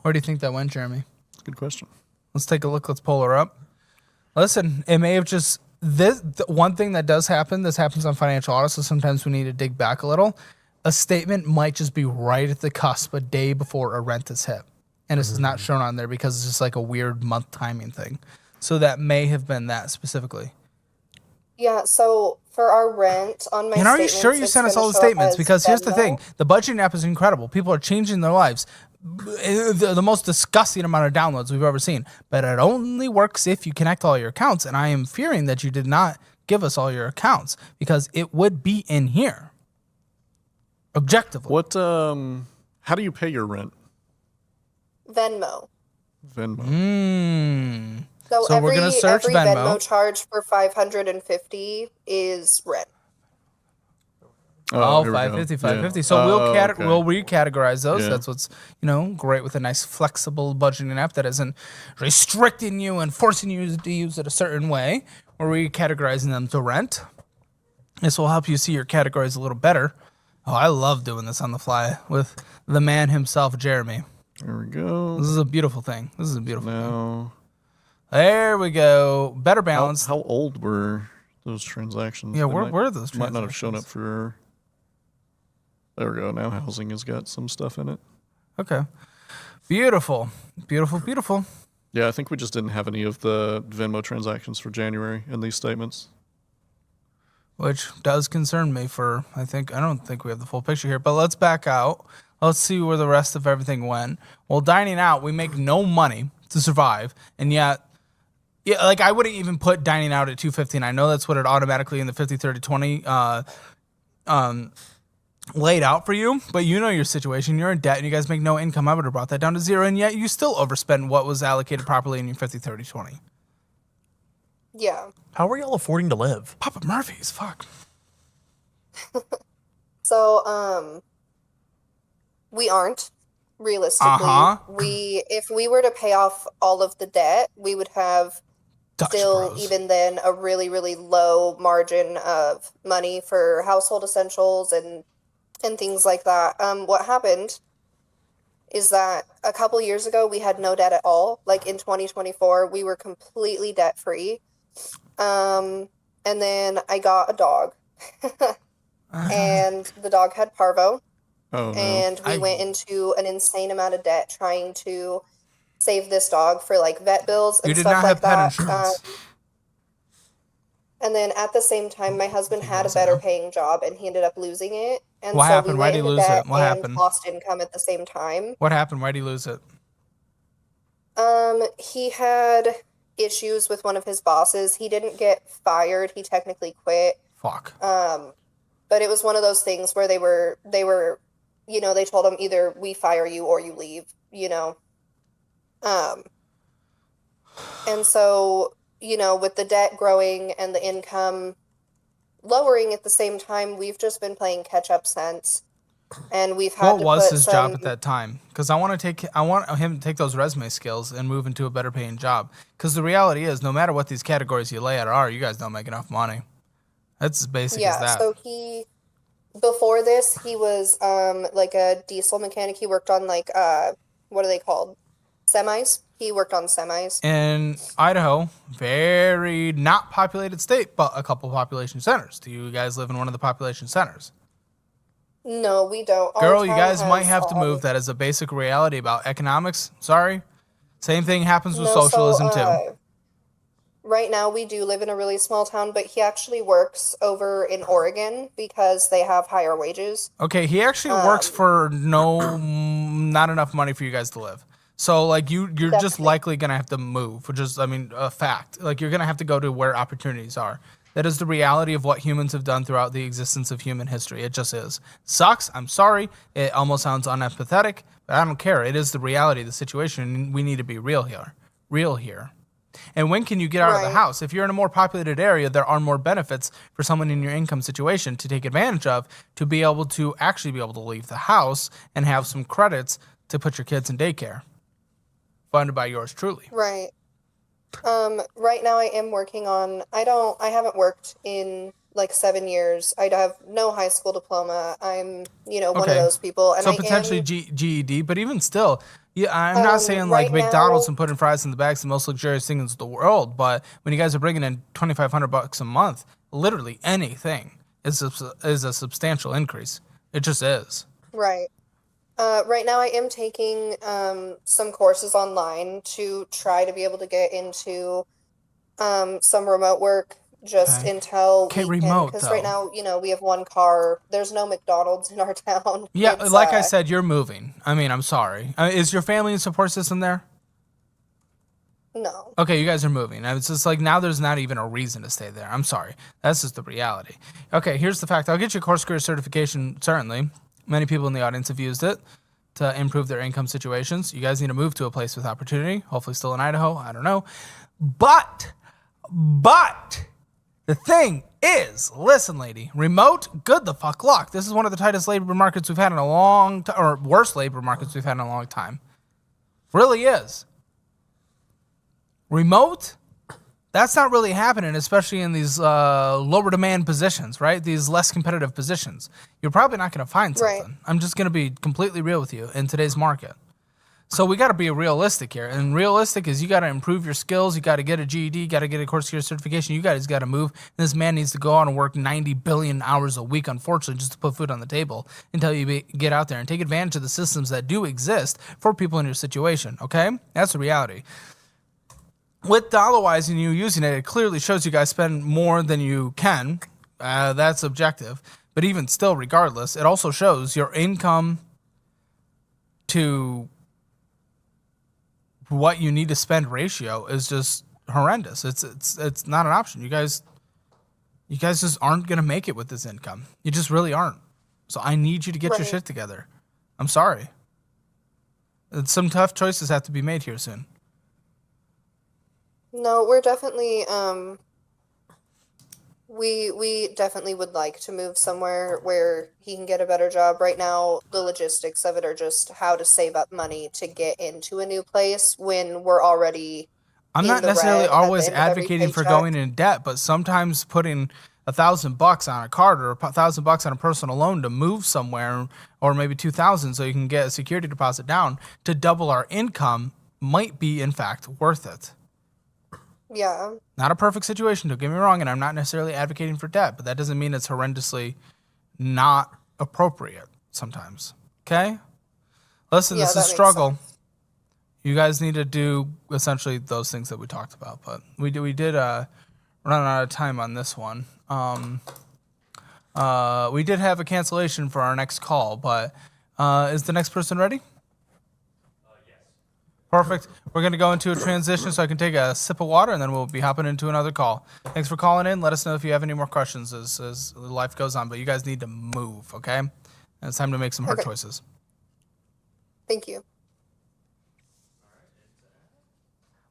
[SPEAKER 3] Where do you think that went, Jeremy?
[SPEAKER 9] Good question.
[SPEAKER 3] Let's take a look. Let's pull her up. Listen, it may have just one thing that does happen. This happens on financial audit, so sometimes we need to dig back a little. A statement might just be right at the cusp, a day before a rent is hit, and this is not shown on there because it's just like a weird month timing thing. So that may have been that specifically.
[SPEAKER 12] Yeah, so for our rent on my
[SPEAKER 3] And are you
[SPEAKER 12] statements,
[SPEAKER 3] sure you
[SPEAKER 12] it's
[SPEAKER 3] sent us
[SPEAKER 12] gonna
[SPEAKER 3] all the
[SPEAKER 12] show up
[SPEAKER 3] statements?
[SPEAKER 12] as
[SPEAKER 3] Because here's the
[SPEAKER 12] Venmo.
[SPEAKER 3] thing: the budgeting app is incredible. People are changing their lives. The most disgusting amount of downloads we've ever seen. But it only works if you connect all your accounts. And I am fearing that you did not give us all your accounts because it would be in here. Objectively.
[SPEAKER 9] What? How do you pay your rent?
[SPEAKER 12] Venmo.
[SPEAKER 9] Venmo.
[SPEAKER 12] So
[SPEAKER 3] we're gonna search
[SPEAKER 12] every
[SPEAKER 3] Venmo.
[SPEAKER 12] Venmo charge for $550 is rent.
[SPEAKER 3] Oh,
[SPEAKER 9] here we go.
[SPEAKER 3] 550,
[SPEAKER 9] Yeah.
[SPEAKER 3] 550. So we'll
[SPEAKER 9] Okay.
[SPEAKER 3] we'll recategorize those.
[SPEAKER 9] Yeah.
[SPEAKER 3] That's what's great with a nice flexible budgeting app that isn't restricting you and forcing you to use it a certain way. We're recategorizing them to rent. This will help you see your categories a little better. Oh, I love doing this on the fly with the man himself, Jeremy.
[SPEAKER 9] There we go.
[SPEAKER 3] This is a beautiful thing. This is a beautiful thing.
[SPEAKER 9] Now,
[SPEAKER 3] There we go. Better balance.
[SPEAKER 9] how old were those transactions?
[SPEAKER 3] Yeah,
[SPEAKER 9] They
[SPEAKER 3] where were those
[SPEAKER 9] Might not have shown up for. There we go. Now housing has got some stuff in it.
[SPEAKER 3] Okay. Beautiful. Beautiful, beautiful.
[SPEAKER 9] Yeah, I think we just didn't have any of the Venmo transactions for January in these statements.
[SPEAKER 3] Which does concern me I don't think we have the full picture here, but let's back out. Let's see where the rest of everything went. Well, dining out, we make no money to survive, and yet, yeah, like I wouldn't even put dining out at $250. And I know that's what it automatically in the 50, 30, 20 laid out for you, but you know your situation. You're in debt, and you guys make no income. I would have brought that down to 0, and yet you still overspend what was allocated properly in your 50, 30, 20.
[SPEAKER 12] Yeah.
[SPEAKER 4] How are y'all affording to live?
[SPEAKER 3] Papa Murphy's, fuck.
[SPEAKER 12] So, we aren't realistically. If we were to pay off all of the debt, we would have even then a really, really low margin of money for household essentials and things like that. What happened is that a couple years ago we had no debt at all. Like in 2024, we were completely debt free. And then I got a dog, and the dog had parvo.
[SPEAKER 9] Oh, no.
[SPEAKER 12] And we went into an insane amount of debt trying to save this dog for like vet bills and stuff like that. And then at the same time, my husband had a better paying job, and he ended up losing it. And
[SPEAKER 3] What
[SPEAKER 12] so
[SPEAKER 3] happened?
[SPEAKER 12] we
[SPEAKER 3] Why'd
[SPEAKER 12] went
[SPEAKER 3] he
[SPEAKER 12] into
[SPEAKER 3] lose
[SPEAKER 12] debt
[SPEAKER 3] it? What
[SPEAKER 12] and
[SPEAKER 3] happened?
[SPEAKER 12] lost income at the same time.
[SPEAKER 3] What happened? Why'd he lose it?
[SPEAKER 12] He had issues with one of his bosses. He didn't get fired. He technically quit.
[SPEAKER 3] Fuck.
[SPEAKER 12] But it was one of those things where they were, they told him either we fire you or you leave, and so, with the debt growing and the income lowering at the same time, we've just been playing catch up since. And we've had
[SPEAKER 3] What was his job at that time? Because I want him to take those resume skills and move into a better paying job. Because the reality is, no matter what these categories you lay out are, you guys don't make enough money. That's as basic as that.
[SPEAKER 12] So before this, he was like a diesel mechanic. He worked on like what are they called? Semis. He worked on semis.
[SPEAKER 3] In Idaho, very not populated state, but a couple population centers. Do you guys live in one of the population centers?
[SPEAKER 12] No, we don't. Our
[SPEAKER 3] Girl, you
[SPEAKER 12] town
[SPEAKER 3] guys might
[SPEAKER 12] has,
[SPEAKER 3] have to move. That is a basic reality about economics. Sorry. Same thing happens with socialism too.
[SPEAKER 12] Right now, we do live in a really small town, but he actually works over in Oregon because they have higher wages.
[SPEAKER 3] Okay, he actually works for not enough money for you guys to live. So, like, you're just likely going to have to move, which is, a fact. Like, you're going to have to go to where opportunities are. That is the reality of what humans have done throughout the existence of human history. It just is. Sucks. I'm sorry. It almost sounds unempathetic, but I don't care. It is the reality of the situation. We need to be real here. Real here. And when can you get out of the house? If you're in a more populated area, there are more benefits for someone in your income situation to take advantage of to be able to actually be able to leave the house and have some credits to put your kids in daycare. Funded by yours truly.
[SPEAKER 12] Right. Right now I am working on, I haven't worked in like 7 years. I have no high school diploma. I'm, one of
[SPEAKER 3] Okay.
[SPEAKER 12] those people. And
[SPEAKER 3] So
[SPEAKER 12] I
[SPEAKER 3] potentially
[SPEAKER 12] am,
[SPEAKER 3] GED, but even still, yeah, I'm not saying like
[SPEAKER 12] right
[SPEAKER 3] McDonald's
[SPEAKER 12] now,
[SPEAKER 3] and putting fries in the bags the most luxurious things in the world, but when you guys are bringing in $2,500 a month, literally anything is a substantial increase. It just is.
[SPEAKER 12] right. Right now I am taking some courses online to try to be able to get into some remote work just
[SPEAKER 3] Okay.
[SPEAKER 12] until
[SPEAKER 3] Okay,
[SPEAKER 12] we can,
[SPEAKER 3] remote
[SPEAKER 12] because right
[SPEAKER 3] though.
[SPEAKER 12] now, we have one car. There's no McDonald's in our town.
[SPEAKER 3] Yeah,
[SPEAKER 12] It's
[SPEAKER 3] like I said, you're moving. I mean, I'm sorry. Is your family and support system there?
[SPEAKER 12] no.
[SPEAKER 3] Okay, you guys are moving. It's just like now there's not even a reason to stay there. I'm sorry. That's just the reality. Okay, here's the fact. I'll get you a course career certification, certainly. Many people in the audience have used it to improve their income situations. You guys need to move to a place with opportunity, hopefully still in Idaho. I don't know. But the thing is, listen, lady, remote, good the fuck luck. This is one of the tightest labor markets we've had in a long time, or worst labor markets we've had in a long time. Really is. Remote, that's not really happening, especially in these lower demand positions, right? These less competitive positions. You're probably not going to find something.
[SPEAKER 12] Right.
[SPEAKER 3] I'm just going to be completely real with you in today's market. So we got to be realistic here. And realistic is you got to improve your skills. You got to get a GED. You got to get a course career certification. You guys got to move. And this man needs to go out and work 90 billion hours a week, unfortunately, just to put food on the table until you get out there and take advantage of the systems that do exist for people in your situation, okay? That's the reality. With DollarWise and you using it, it clearly shows you guys spend more than you can. That's objective. But even still, regardless, it also shows your income to what you need to spend ratio is just horrendous. It's not an option. You guys just aren't gonna make it with this income. You just really aren't. So I need you to get your shit together. I'm sorry. Some tough choices have to be made here soon.
[SPEAKER 12] No, we're definitely we definitely would like to move somewhere where he can get a better job. Right now, the logistics of it are just how to save up money to get into a new place when we're already
[SPEAKER 3] I'm
[SPEAKER 12] in
[SPEAKER 3] not
[SPEAKER 12] the
[SPEAKER 3] necessarily
[SPEAKER 12] red at the
[SPEAKER 3] always
[SPEAKER 12] end of every
[SPEAKER 3] advocating for
[SPEAKER 12] paycheck.
[SPEAKER 3] going in debt, but sometimes putting $1,000 on a card or $1,000 on a personal loan to move somewhere, or maybe 2,000 so you can get a security deposit down to double our income might be in fact worth it.
[SPEAKER 12] Yeah.
[SPEAKER 3] Not a perfect situation, don't get me wrong, and I'm not necessarily advocating for debt, but that doesn't mean it's horrendously not appropriate sometimes. Okay? Listen,
[SPEAKER 12] Yeah,
[SPEAKER 3] this
[SPEAKER 12] that
[SPEAKER 3] is
[SPEAKER 12] makes
[SPEAKER 3] struggle.
[SPEAKER 12] sense.
[SPEAKER 3] You guys need to do essentially those things that we talked about, but we did run out of time on this one. We did have a cancellation for our next call, but is the next person ready? Perfect. We're going to go into a transition so I can take a sip of water, and then we'll be hopping into another call. Thanks for calling in. Let us know if you have any more questions as life goes on, but you guys need to move, okay? And it's time to make some hard
[SPEAKER 12] Okay.
[SPEAKER 3] choices.
[SPEAKER 12] Thank you.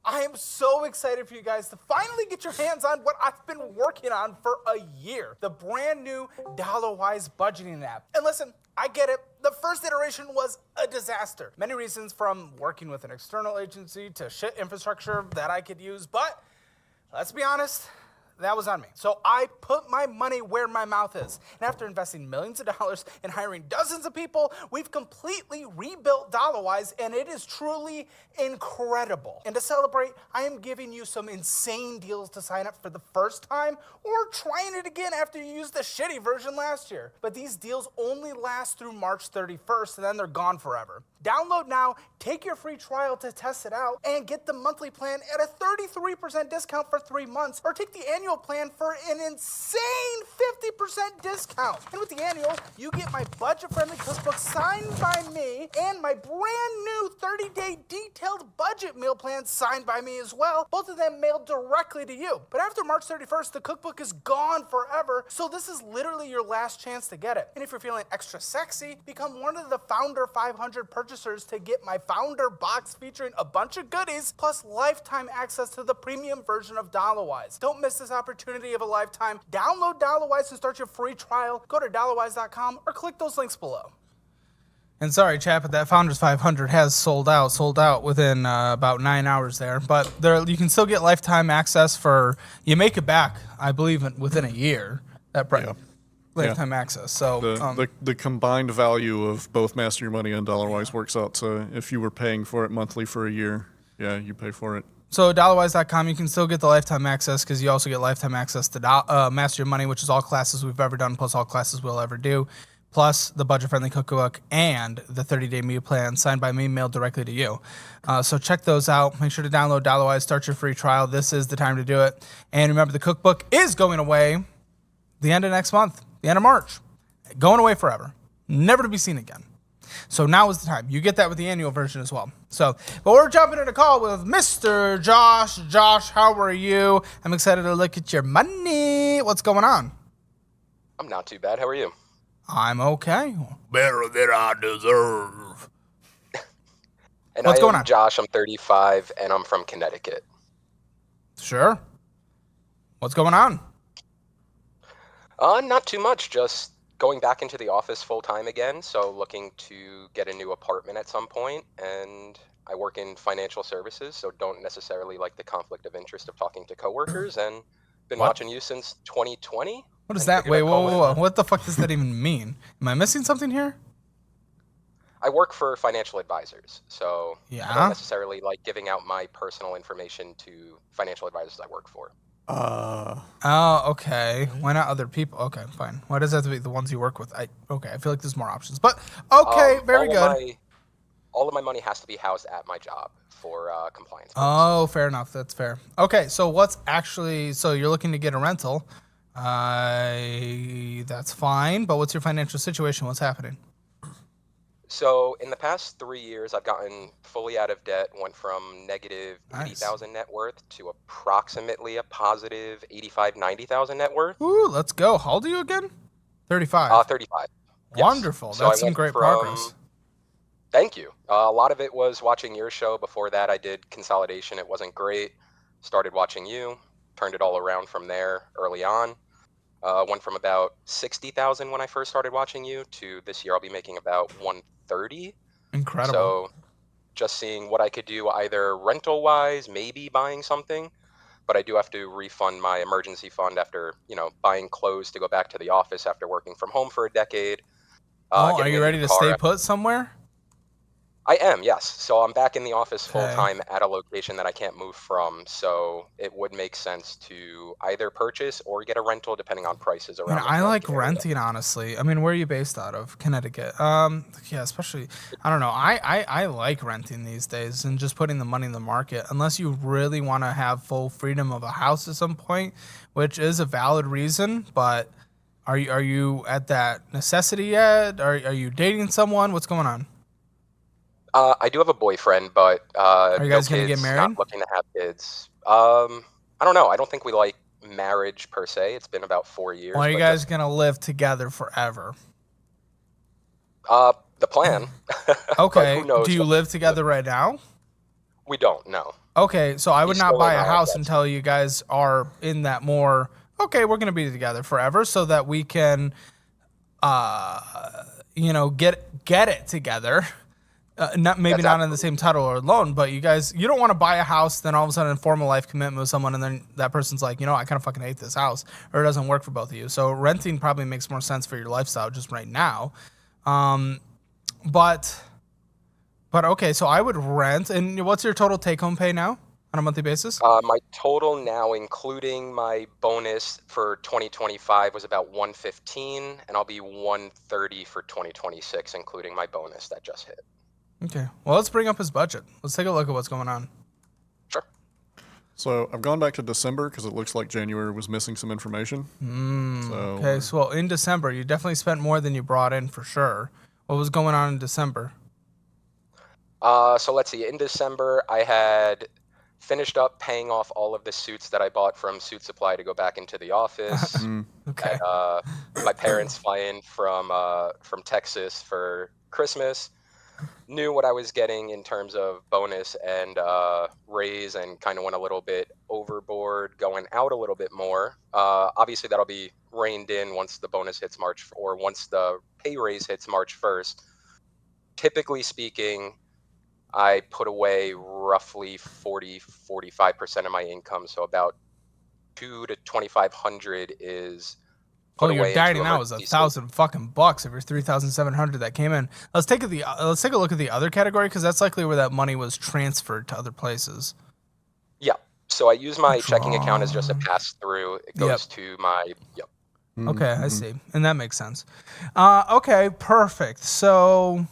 [SPEAKER 1] I am so excited for you guys to finally get your hands on what I've been working on for a year. The brand new DollarWise budgeting app. And listen, I get it. The first iteration was a disaster. Many reasons, from working with an external agency to shit infrastructure that I could use. But let's be honest, that was on me. So I put my money where my mouth is. And after investing millions of dollars and hiring dozens of people, we've completely rebuilt DollarWise, and it is truly incredible. And to celebrate, I am giving you some insane deals to sign up for the first time, or trying it again after you used the shitty version last year. But these deals only last through March 31st, and then they're gone forever. Download now, take your free trial to test it out, and get the monthly plan at a 33% discount for 3 months, or take the annual plan for an insane 50% discount. And with the annual, you get my budget-friendly cookbook signed by me, and my brand new 30-day detailed budget meal plan signed by me as well, both of them mailed directly to you. But after March 31st, the cookbook is gone forever, so this is literally your last chance to get it. And if you're feeling extra sexy, become one of the Founder 500 purchasers to get my Founder box featuring a bunch of goodies, plus lifetime access to the premium version of DollarWise. Don't miss this opportunity of a lifetime. Download DollarWise and start your free trial. Go to dollarwise.com or click those links below.
[SPEAKER 3] And sorry, chat, but that Founders 500 has sold out within about 9 hours there. But there, you can still get lifetime access for, you make it back, I believe, within a year. Lifetime access. So
[SPEAKER 9] the combined value of both Master Your Money and DollarWise works out to, if you were paying for it monthly for a year, you pay for it.
[SPEAKER 3] So dollarwise.com, you can still get the lifetime access because you also get lifetime access to Master Your Money, which is all classes we've ever done, plus all classes we'll ever do, plus the budget-friendly cookbook and the 30-day meal plan signed by me, mailed directly to you. So check those out. Make sure to download Dollarwise, start your free trial. This is the time to do it. And remember, the cookbook is going away the end of next month, the end of March. Going away forever. Never to be seen again. So now is the time. You get that with the annual version as well. So, but we're jumping in a call with Mr. Josh. Josh, how are you? I'm excited to look at your money. What's going on?
[SPEAKER 13] I'm not too bad. How are you?
[SPEAKER 3] I'm okay. Better than I deserve.
[SPEAKER 13] And
[SPEAKER 3] What's going
[SPEAKER 13] am
[SPEAKER 3] on?
[SPEAKER 13] Josh. I'm 35, and I'm from Connecticut.
[SPEAKER 3] Sure. What's going on?
[SPEAKER 13] Not too much. Just going back into the office full time again. So looking to get a new apartment at some point. And I work in financial services, so don't necessarily like the conflict of interest of talking to coworkers. And been watching you since 2020.
[SPEAKER 3] What is that? Wait, whoa. What the fuck does that even mean? Am I missing something here?
[SPEAKER 13] I work for financial advisors, so I
[SPEAKER 3] Yeah?
[SPEAKER 13] don't necessarily like giving out my personal information to financial advisors I work for.
[SPEAKER 3] Oh, okay. Why not other people? Okay, fine. Why does it have to be the ones you work with? I feel like there's more options. But okay, very good.
[SPEAKER 13] All of my money has to be housed at my job for compliance.
[SPEAKER 3] Oh, fair enough. That's fair. Okay, so what's actually, so you're looking to get a rental. That's fine, but what's your financial situation? What's happening?
[SPEAKER 13] So in the past 3 years, I've gotten fully out of debt, went from negative
[SPEAKER 3] Nice.
[SPEAKER 13] 80,000 net worth to approximately a positive 85, 90,000 net worth.
[SPEAKER 3] Ooh, let's go. How old are you again? 35.
[SPEAKER 13] 35. Yes.
[SPEAKER 3] Wonderful.
[SPEAKER 13] So
[SPEAKER 3] That's
[SPEAKER 13] I
[SPEAKER 3] some
[SPEAKER 13] went
[SPEAKER 3] great
[SPEAKER 13] from-
[SPEAKER 3] progress.
[SPEAKER 13] Thank you. A lot of it was watching your show. Before that, I did consolidation. It wasn't great. Started watching you. Turned it all around from there early on. Went from about 60,000 when I first started watching you to this year I'll be making about 130.
[SPEAKER 3] Incredible.
[SPEAKER 13] So just seeing what I could do either rental wise, maybe buying something, but I do have to refund my emergency fund after, buying clothes to go back to the office after working from home for a decade.
[SPEAKER 3] Are
[SPEAKER 13] getting
[SPEAKER 3] you
[SPEAKER 13] a
[SPEAKER 3] ready
[SPEAKER 13] new
[SPEAKER 3] to
[SPEAKER 13] car.
[SPEAKER 3] stay put somewhere?
[SPEAKER 13] I am, yes. So I'm back in the office full
[SPEAKER 3] Okay.
[SPEAKER 13] time at a location that I can't move from. So it would make sense to either purchase or get a rental depending on prices around.
[SPEAKER 3] Man,
[SPEAKER 13] the
[SPEAKER 3] I like
[SPEAKER 13] Connecticut area.
[SPEAKER 3] renting, honestly. I mean, where are you based out of? Connecticut. Yeah, especially, I don't know. I like renting these days and just putting the money in the market. Unless you really want to have full freedom of a house at some point, which is a valid reason. But are you at that necessity yet? Are you dating someone? What's going on?
[SPEAKER 13] I do have a boyfriend, but
[SPEAKER 3] Are you guys
[SPEAKER 13] no
[SPEAKER 3] gonna get
[SPEAKER 13] kids,
[SPEAKER 3] married?
[SPEAKER 13] not looking to have kids. I don't know. I don't think we like marriage per se. It's been about 4 years.
[SPEAKER 3] Or are you
[SPEAKER 13] but
[SPEAKER 3] guys gonna live together forever?
[SPEAKER 13] the plan.
[SPEAKER 3] Okay.
[SPEAKER 13] who knows
[SPEAKER 3] Do you
[SPEAKER 13] what-
[SPEAKER 3] live together right now?
[SPEAKER 13] We don't know.
[SPEAKER 3] Okay, so I would
[SPEAKER 13] He's
[SPEAKER 3] not
[SPEAKER 13] still
[SPEAKER 3] buy
[SPEAKER 13] in
[SPEAKER 3] a
[SPEAKER 13] our
[SPEAKER 3] house
[SPEAKER 13] debts.
[SPEAKER 3] until you guys are in that more, okay, we're going to be together forever so that we can, get it together. Maybe not in the same title or loan, but you don't want to buy a house, then all of a sudden form a life commitment with someone, and then that person's like, I kind of fucking hate this house, or it doesn't work for both of you. So renting probably makes more sense for your lifestyle just right now. But okay, so I would rent. And what's your total take-home pay now on a monthly basis?
[SPEAKER 13] My total now, including my bonus for 2025, was about 115, and I'll be 130 for 2026, including my bonus that just hit.
[SPEAKER 3] Okay, well, let's bring up his budget. Let's take a look at what's going on.
[SPEAKER 13] Sure.
[SPEAKER 9] So I've gone back to December because it looks like January was missing some information.
[SPEAKER 3] Okay, so well, in December, you definitely spent more than you brought in for sure. What was going on in December?
[SPEAKER 13] So let's see. In December, I had finished up paying off all of the suits that I bought from Suit Supply to go back into the office.
[SPEAKER 3] Okay.
[SPEAKER 13] My parents fly in from Texas for Christmas. Knew what I was getting in terms of bonus and raise, and kind of went a little bit overboard, going out a little bit more. Obviously, that'll be reined in once the bonus hits March, or once the pay raise hits March 1st. typically speaking, I put away roughly 45% of my income. So about 2 to 2,500 is put
[SPEAKER 3] Well, your
[SPEAKER 13] away into
[SPEAKER 3] dining out was
[SPEAKER 13] emergency savings.
[SPEAKER 3] $1,000 of your 3,700 that came in. Let's take a look at the other category because that's likely where that money was transferred to other places.
[SPEAKER 13] Yeah. So I use my checking account as just a pass through. It goes to my
[SPEAKER 3] Okay, I see, and that makes sense. Okay, perfect. So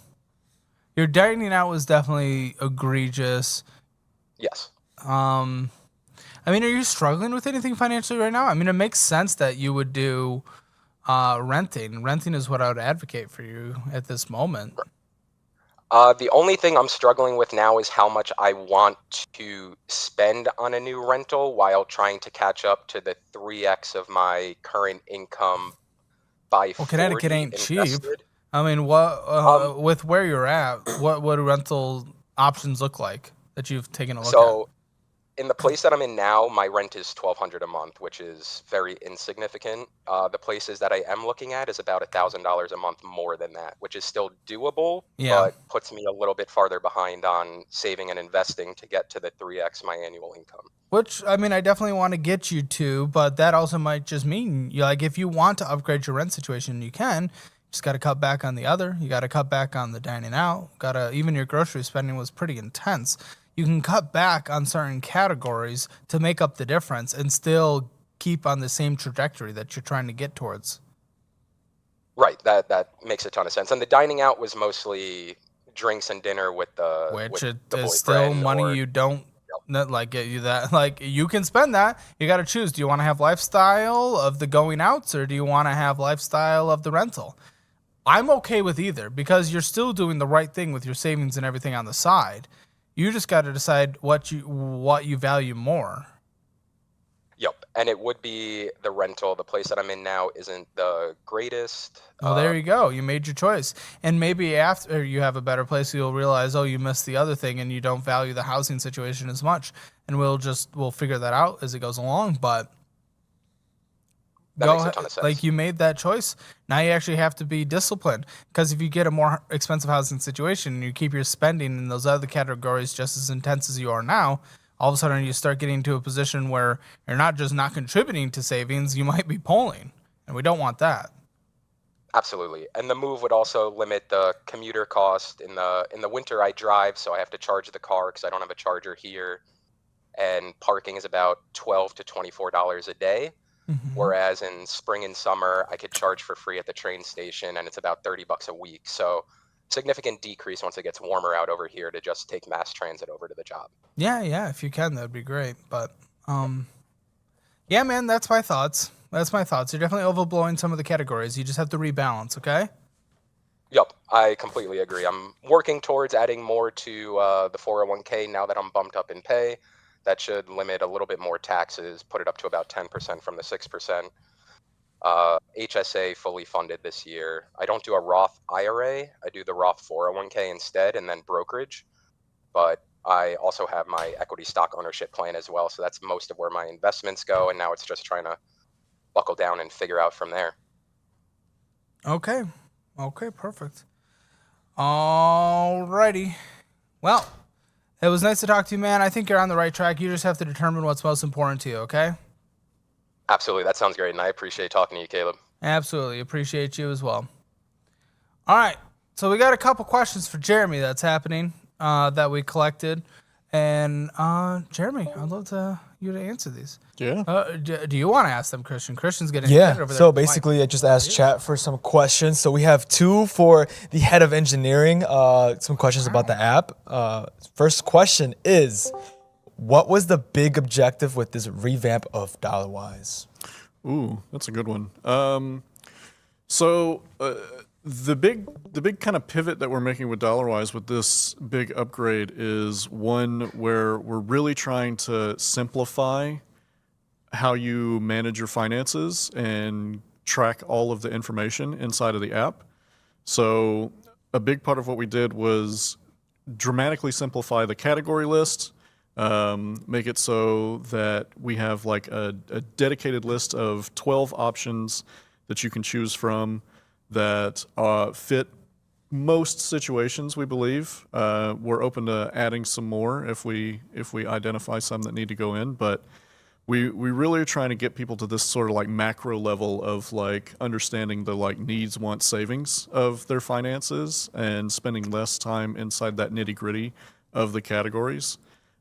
[SPEAKER 3] your dining out was definitely egregious.
[SPEAKER 13] Yes.
[SPEAKER 3] I mean, are you struggling with anything financially right now? I mean, it makes sense that you would do renting. Renting is what I would advocate for you at this moment.
[SPEAKER 13] The only thing I'm struggling with now is how much I want to spend on a new rental while trying to catch up to the 3x of my current income by
[SPEAKER 3] Well,
[SPEAKER 13] 40
[SPEAKER 3] Connecticut ain't cheap.
[SPEAKER 13] invested.
[SPEAKER 3] I mean, what with where you're at, what do rental options look like that you've taken a look at?
[SPEAKER 13] So in the place that I'm in now, my rent is $1,200 a month, which is very insignificant. The places that I am looking at is about $1,000 a month more than that, which is still doable, but puts me a little bit farther behind on saving and investing to get to the 3x my annual income.
[SPEAKER 3] Which, I mean, I definitely want to get you to, but that also might just mean, like, if you want to upgrade your rent situation, you can. You just got to cut back on the other. You got to cut back on the dining out. Even your grocery spending was pretty intense. You can cut back on certain categories to make up the difference and still keep on the same trajectory that you're trying to get towards.
[SPEAKER 13] Right, that makes a ton of sense. And the dining out was mostly drinks and dinner with the
[SPEAKER 3] Which
[SPEAKER 13] with
[SPEAKER 3] it is still money you don't like get you that. Like, you can spend that. You got to choose. Do you want to have lifestyle of the going outs, or do you want to have lifestyle of the rental? I'm okay with either because you're still doing the right thing with your savings and everything on the side. You just got to decide what you value more.
[SPEAKER 13] Yep, and it would be the rental. The place that I'm in now isn't the greatest.
[SPEAKER 3] Well, there you go. You made your choice. And maybe after you have a better place, you'll realize, oh, you missed the other thing and you don't value the housing situation as much. And we'll figure that out as it goes along. But
[SPEAKER 13] that makes a ton of sense.
[SPEAKER 3] Like, you made that choice. Now you actually have to be disciplined, because if you get a more expensive housing situation and you keep your spending in those other categories just as intense as you are now, all of a sudden you start getting to a position where you're not just not contributing to savings, you might be pulling, and we don't want that.
[SPEAKER 13] Absolutely. And the move would also limit the commuter cost. In the winter I drive, so I have to charge the car because I don't have a charger here, and parking is about $12 to $24 a day. Whereas in spring and summer, I could charge for free at the train station, and it's about $30 a week. So significant decrease once it gets warmer out over here to just take mass transit over to the job.
[SPEAKER 3] Yeah, if you can, that'd be great. But yeah, man, that's my thoughts. You're definitely overblowing some of the categories. You just have to rebalance, okay?
[SPEAKER 13] Yep, I completely agree. I'm working towards adding more to the 401k now that I'm bumped up in pay. That should limit a little bit more taxes, put it up to about 10% from the 6%. HSA fully funded this year. I don't do a Roth IRA. I do the Roth 401k instead, and then brokerage. But I also have my equity stock ownership plan as well. So that's most of where my investments go. And now it's just trying to buckle down and figure out from there.
[SPEAKER 3] Okay, perfect. Alrighty. Well, it was nice to talk to you, man. I think you're on the right track. You just have to determine what's most important to you, okay?
[SPEAKER 13] Absolutely. That sounds great. And I appreciate talking to you, Caleb.
[SPEAKER 3] Absolutely. Appreciate you as well. All right. So we got a couple questions for Jeremy that's happening that we collected. And Jeremy, I'd love you to answer these.
[SPEAKER 9] Yeah.
[SPEAKER 3] Do you want to ask them, Christian? Christian's getting
[SPEAKER 8] Yeah.
[SPEAKER 3] over there.
[SPEAKER 8] So basically, I just asked chat for some questions. So we have two for the head of engineering. Some questions about the app. First question is, what was the big objective with this revamp of DollarWise?
[SPEAKER 9] Ooh, that's a good one. The big kind of pivot that we're making with DollarWise with this big upgrade is one where we're really trying to simplify how you manage your finances and track all of the information inside of the app. So a big part of what we did was dramatically simplify the category list, make it so that we have like a dedicated list of 12 options that you can choose from that fit most situations, we believe. We're open to adding some more if we identify some that need to go in, but we really are trying to get people to this sort of like macro level of like understanding the like needs, wants, savings of their finances and spending less time inside that nitty gritty of the categories.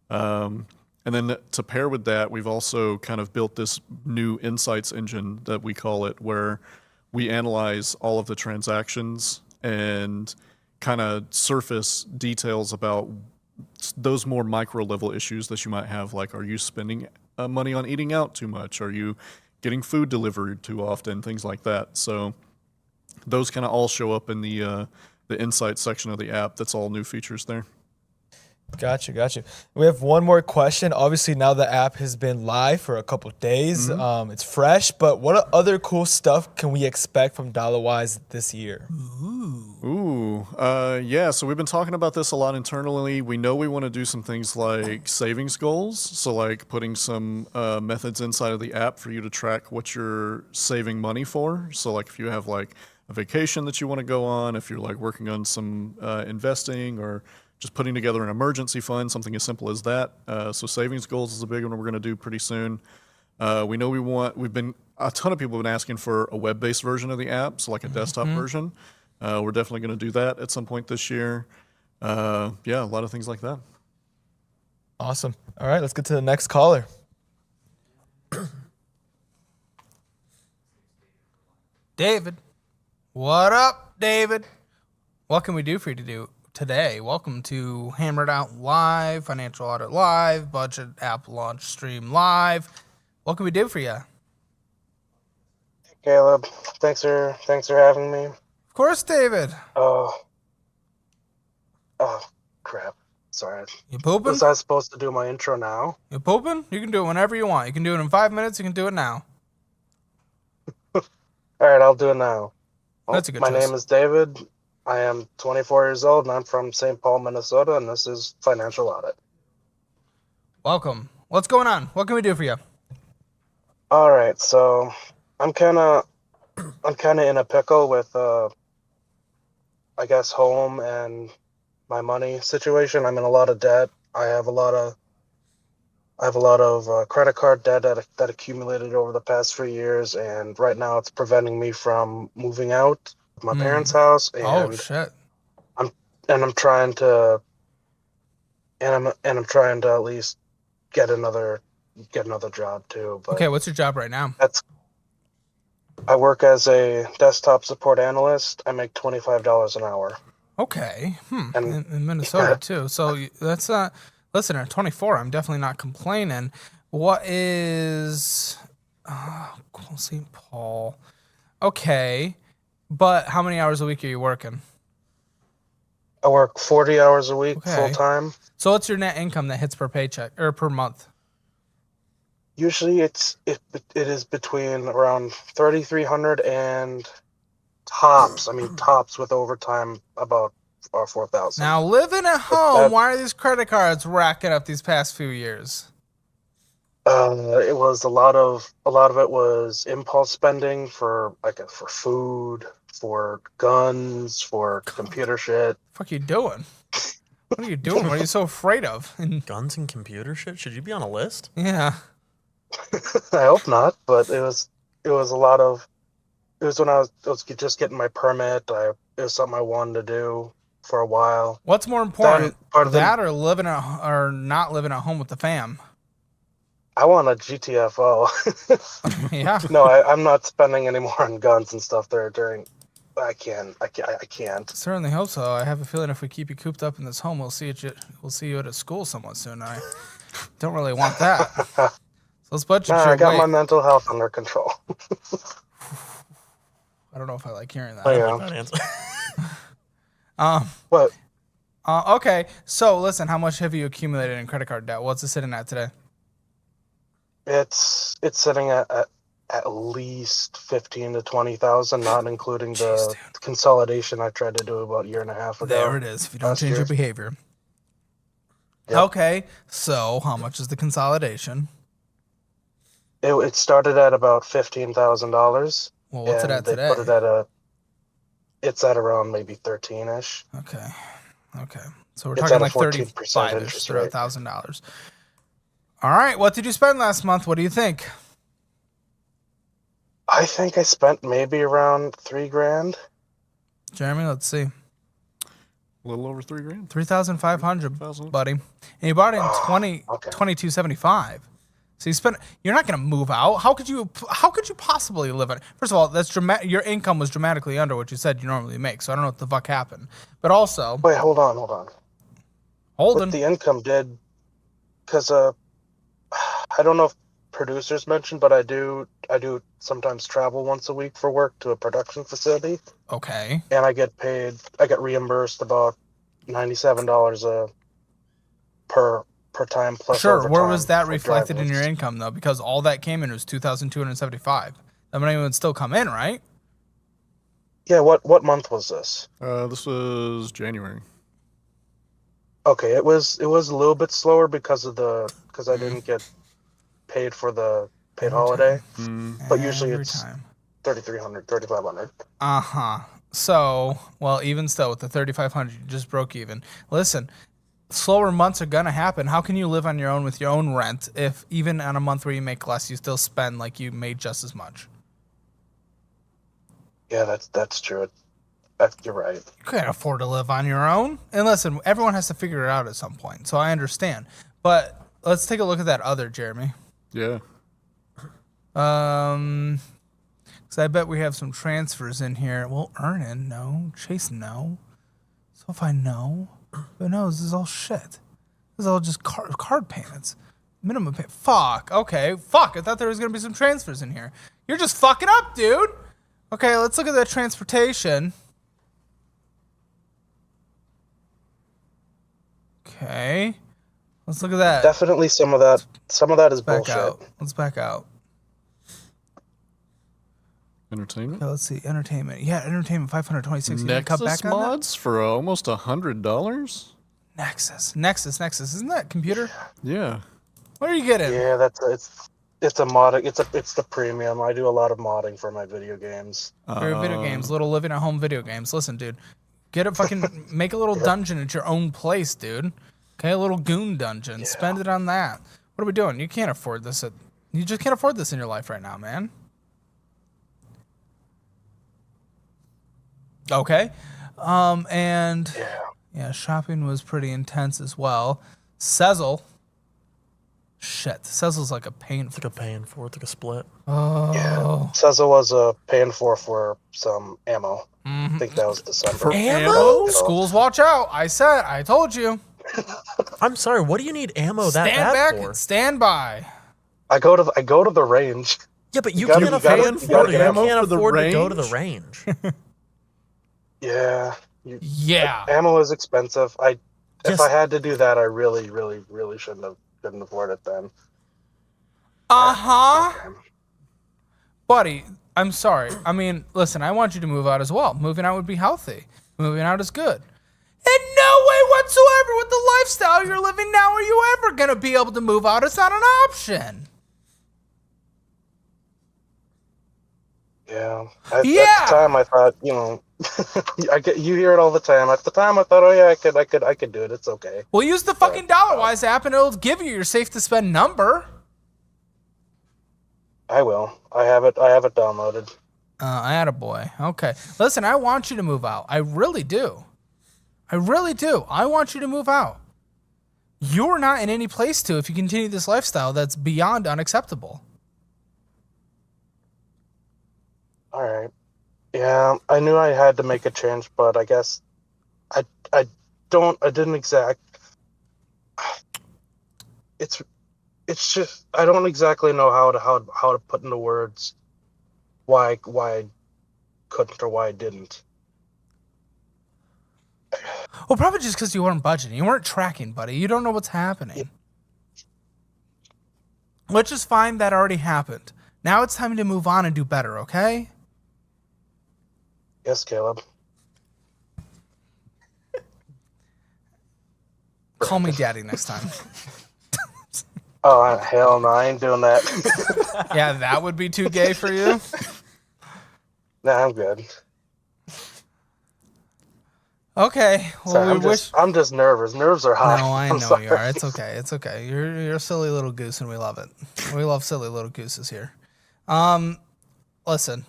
[SPEAKER 9] And then to pair with that, we've also kind of built this new insights engine that we call it, where we analyze all of the transactions and kind of surface details about those more micro level issues that you might have, like are you spending money on eating out too much? Are you getting food delivered too often? Things like that. So those kind of all show up in the insights section of the app. That's all new features there.
[SPEAKER 8] Gotcha. We have one more question. Obviously, now the app has been live for a couple of days. It's fresh, but what other cool stuff can we expect from DollarWise this year?
[SPEAKER 9] Yeah, so we've been talking about this a lot internally. We know we want to do some things like savings goals, so like putting some methods inside of the app for you to track what you're saving money for. So like if you have like a vacation that you want to go on, if you're like working on some investing or just putting together an emergency fund, something as simple as that. So savings goals is a big one we're going to do pretty soon. We know a ton of people have been asking for a web-based version of the app, so like a desktop version. We're definitely going to do that at some point this year. Yeah, a lot of things like that.
[SPEAKER 8] Awesome. All right, let's get to the next caller.
[SPEAKER 3] David. What up, David? What can we do for you to do today? Welcome to Hammered Out Live, Financial Audit Live, Budget App Launch Stream Live. What can we do for you?
[SPEAKER 14] Caleb, thanks for having me.
[SPEAKER 3] Of course, David.
[SPEAKER 14] Oh, crap. Sorry.
[SPEAKER 3] You pooping?
[SPEAKER 14] Was I supposed to do my intro now?
[SPEAKER 3] You pooping? You can do it whenever you want. You can do it in 5 minutes. You can do it now.
[SPEAKER 14] All right, I'll do it now.
[SPEAKER 3] That's a good
[SPEAKER 14] My
[SPEAKER 3] choice.
[SPEAKER 14] name is David. I am 24 years old, and I'm from St. Paul, Minnesota, and this is Financial Audit.
[SPEAKER 3] Welcome. What's going on? What can we do for you?
[SPEAKER 14] All right, so I'm kind of in a pickle with, I guess, home and my money situation. I'm in a lot of debt. I have a lot of credit card debt that accumulated over the past 3 years, and right now it's preventing me from moving out of my parents' house. And
[SPEAKER 3] Oh shit.
[SPEAKER 14] I'm trying to at least get another job too. But
[SPEAKER 3] Okay, what's your job right now?
[SPEAKER 14] I work as a desktop support analyst. I make $25 an hour.
[SPEAKER 3] Okay.
[SPEAKER 14] And
[SPEAKER 3] In Minnesota too. So that's not. Listen, at 24, I'm definitely not complaining. What is St. Paul? Okay, but how many hours a week are you working?
[SPEAKER 14] I work 40 hours a week
[SPEAKER 3] Okay.
[SPEAKER 14] full time.
[SPEAKER 3] So what's your net income that hits per paycheck or per month?
[SPEAKER 14] Usually it is between around 3,300 and tops with overtime about 4,000.
[SPEAKER 3] Now, living at home, why are these credit cards racking up these past few years?
[SPEAKER 14] It was a lot of it was impulse spending for food, for guns, for computer shit.
[SPEAKER 3] What the fuck you doing? What are you doing? What are you so afraid of?
[SPEAKER 4] Guns and computer shit? Should you be on a list?
[SPEAKER 3] Yeah.
[SPEAKER 14] I hope not, but it was when I was just getting my permit. It was something I wanted to do for a while.
[SPEAKER 3] What's more important,
[SPEAKER 14] part of
[SPEAKER 3] that or not living at home with the fam?
[SPEAKER 14] I want a GTFO.
[SPEAKER 3] Yeah.
[SPEAKER 14] No, I'm not spending any more on guns and stuff there I can't.
[SPEAKER 3] Certainly hope so. I have a feeling if we keep you cooped up in this home, we'll see you at a school somewhat soon. I don't really want that. So let's budget your
[SPEAKER 14] I got
[SPEAKER 3] weight.
[SPEAKER 14] my mental health under control.
[SPEAKER 3] I don't know if I like hearing that.
[SPEAKER 14] Oh, yeah.
[SPEAKER 4] That answer.
[SPEAKER 14] What?
[SPEAKER 3] Okay, so listen, how much have you accumulated in credit card debt? What's it sitting at today?
[SPEAKER 14] It's sitting at least 15 to 20,000, not including the consolidation I tried to do about a year and a half ago.
[SPEAKER 3] There it is. If you don't change your behavior.
[SPEAKER 14] Yep.
[SPEAKER 3] Okay, so how much is the consolidation?
[SPEAKER 14] It started at about $15,000.
[SPEAKER 3] Well, what's it at today?
[SPEAKER 14] Put it at it's at around maybe 13-ish.
[SPEAKER 3] Okay. So we're
[SPEAKER 14] It's
[SPEAKER 3] talking
[SPEAKER 14] at a
[SPEAKER 3] like
[SPEAKER 14] 14%
[SPEAKER 3] 35-ish,
[SPEAKER 14] interest rate.
[SPEAKER 3] $1,000. All right. What did you spend last month? What do you think?
[SPEAKER 14] I think I spent maybe around $3,000.
[SPEAKER 3] Jeremy, let's see.
[SPEAKER 9] A little over $3,000.
[SPEAKER 3] 3,500, buddy. And you bought it in 2275. So you spent. You're not going to move out. How could you possibly live on it? First of all, that's dramatic. Your income was dramatically under what you said you normally make. So I don't know what the fuck happened. But also,
[SPEAKER 14] wait, hold on.
[SPEAKER 3] Holden.
[SPEAKER 14] What the income did, because I don't know if producers mentioned, but I do sometimes travel once a week for work to a production facility.
[SPEAKER 3] Okay.
[SPEAKER 14] And I get reimbursed about $97 per time plus
[SPEAKER 3] Sure.
[SPEAKER 14] overtime.
[SPEAKER 3] Where was that
[SPEAKER 14] for
[SPEAKER 3] reflected in
[SPEAKER 14] driving.
[SPEAKER 3] your income though? Because all that came in was 2,275. That money would still come in, right?
[SPEAKER 14] Yeah. What month was this?
[SPEAKER 9] This was January.
[SPEAKER 14] Okay, it was a little bit slower because I didn't get paid for the paid holiday. But usually it's 3,300, 3,500.
[SPEAKER 3] Uh-huh. So, well, even still, with the 3,500, you just broke even. Listen, slower months are gonna happen. How can you live on your own with your own rent if even on a month where you make less, you still spend like you made just as much?
[SPEAKER 14] Yeah, that's true. You're right.
[SPEAKER 3] You can't afford to live on your own. And listen, everyone has to figure it out at some point. So I understand. But let's take a look at that other, Jeremy.
[SPEAKER 9] Yeah.
[SPEAKER 3] So I bet we have some transfers in here. Well, Ernan, no. Chase, no. Sophie, no. But no, this is all shit. This is all just card payments. Minimum pay. Fuck. Okay. Fuck. I thought there was going to be some transfers in here. You're just fucking up, dude. Okay, let's look at that transportation. Okay. Let's look at that.
[SPEAKER 14] Definitely some of that is
[SPEAKER 3] back
[SPEAKER 14] bullshit.
[SPEAKER 3] out. Let's back out.
[SPEAKER 9] Entertainment?
[SPEAKER 3] Okay, let's see. Entertainment. Yeah, entertainment 526. You cut
[SPEAKER 9] Nexus
[SPEAKER 3] back on that?
[SPEAKER 9] mods for almost $100?
[SPEAKER 3] Nexus. Isn't that computer?
[SPEAKER 9] Yeah.
[SPEAKER 3] What are you getting?
[SPEAKER 14] Yeah, it's a modding. It's the premium. I do a lot of modding for my video games.
[SPEAKER 3] For your video games, little living at home video games. Listen, dude. Get a fucking make a little dungeon at your own place, dude. Okay, a little goon dungeon. Spend it on that. What are we doing? You can't afford this. You just can't afford this in your life right now, man. Okay. And yeah, shopping was pretty intense as well. Sezzle. Shit, Sezzle's like a pain.
[SPEAKER 4] It's like a paying for. It's like a split.
[SPEAKER 3] Oh.
[SPEAKER 14] Yeah. Sezzle was paying for some ammo. I think that was December.
[SPEAKER 3] For ammo? Schools, watch out! I told you.
[SPEAKER 4] I'm sorry. What do you need ammo that
[SPEAKER 3] Stand
[SPEAKER 4] bad
[SPEAKER 3] back
[SPEAKER 4] for?
[SPEAKER 3] and stand by.
[SPEAKER 14] I go to the range.
[SPEAKER 4] Yeah, but you
[SPEAKER 14] gotta-
[SPEAKER 4] can't
[SPEAKER 14] you gotta-
[SPEAKER 4] afford,
[SPEAKER 14] you gotta
[SPEAKER 4] you
[SPEAKER 14] get ammo
[SPEAKER 4] can't
[SPEAKER 9] for the
[SPEAKER 4] afford to go to the
[SPEAKER 9] range?
[SPEAKER 4] range.
[SPEAKER 14] Yeah.
[SPEAKER 3] Yeah.
[SPEAKER 14] Ammo is expensive. If
[SPEAKER 4] Yes.
[SPEAKER 14] I had to do that, I really shouldn't afford it then.
[SPEAKER 3] Uh-huh. Buddy, I'm sorry. I mean, listen, I want you to move out as well. Moving out would be healthy. Moving out is good. In no way whatsoever with the lifestyle you're living now are you ever going to be able to move out. It's not an option.
[SPEAKER 14] Yeah. At the time, I thought, you hear it all the time. At the time, I thought, oh yeah, I could do it. It's okay.
[SPEAKER 3] Well, use the fucking DollarWise app and it'll give you your safe to spend number.
[SPEAKER 14] I will. I have it downloaded.
[SPEAKER 3] Attaboy. Okay. Listen, I want you to move out. I really do. I want you to move out. You're not in any place to if you continue this lifestyle that's beyond unacceptable.
[SPEAKER 14] All right. Yeah, I knew I had to make a change, but I guess I didn't exact. It's just I don't exactly know how to put into words why I couldn't or why I didn't.
[SPEAKER 3] Well, probably just because you weren't budgeting. You weren't tracking, buddy. You don't know what's happening. Let's just find that already happened. Now it's time to move on and do better, okay?
[SPEAKER 14] Yes, Caleb.
[SPEAKER 3] Call me daddy next time.
[SPEAKER 14] Oh, hell no, I ain't doing that.
[SPEAKER 3] Yeah, that would be too gay for you?
[SPEAKER 14] Nah, I'm good.
[SPEAKER 3] Okay. Well,
[SPEAKER 14] Sorry,
[SPEAKER 3] we wish.
[SPEAKER 14] I'm just nervous. Nerves are high.
[SPEAKER 3] No, I
[SPEAKER 14] I'm
[SPEAKER 3] know
[SPEAKER 14] sorry.
[SPEAKER 3] you are. It's okay. It's okay. You're a silly little goose, and we love it. We love silly little gooses here. Listen,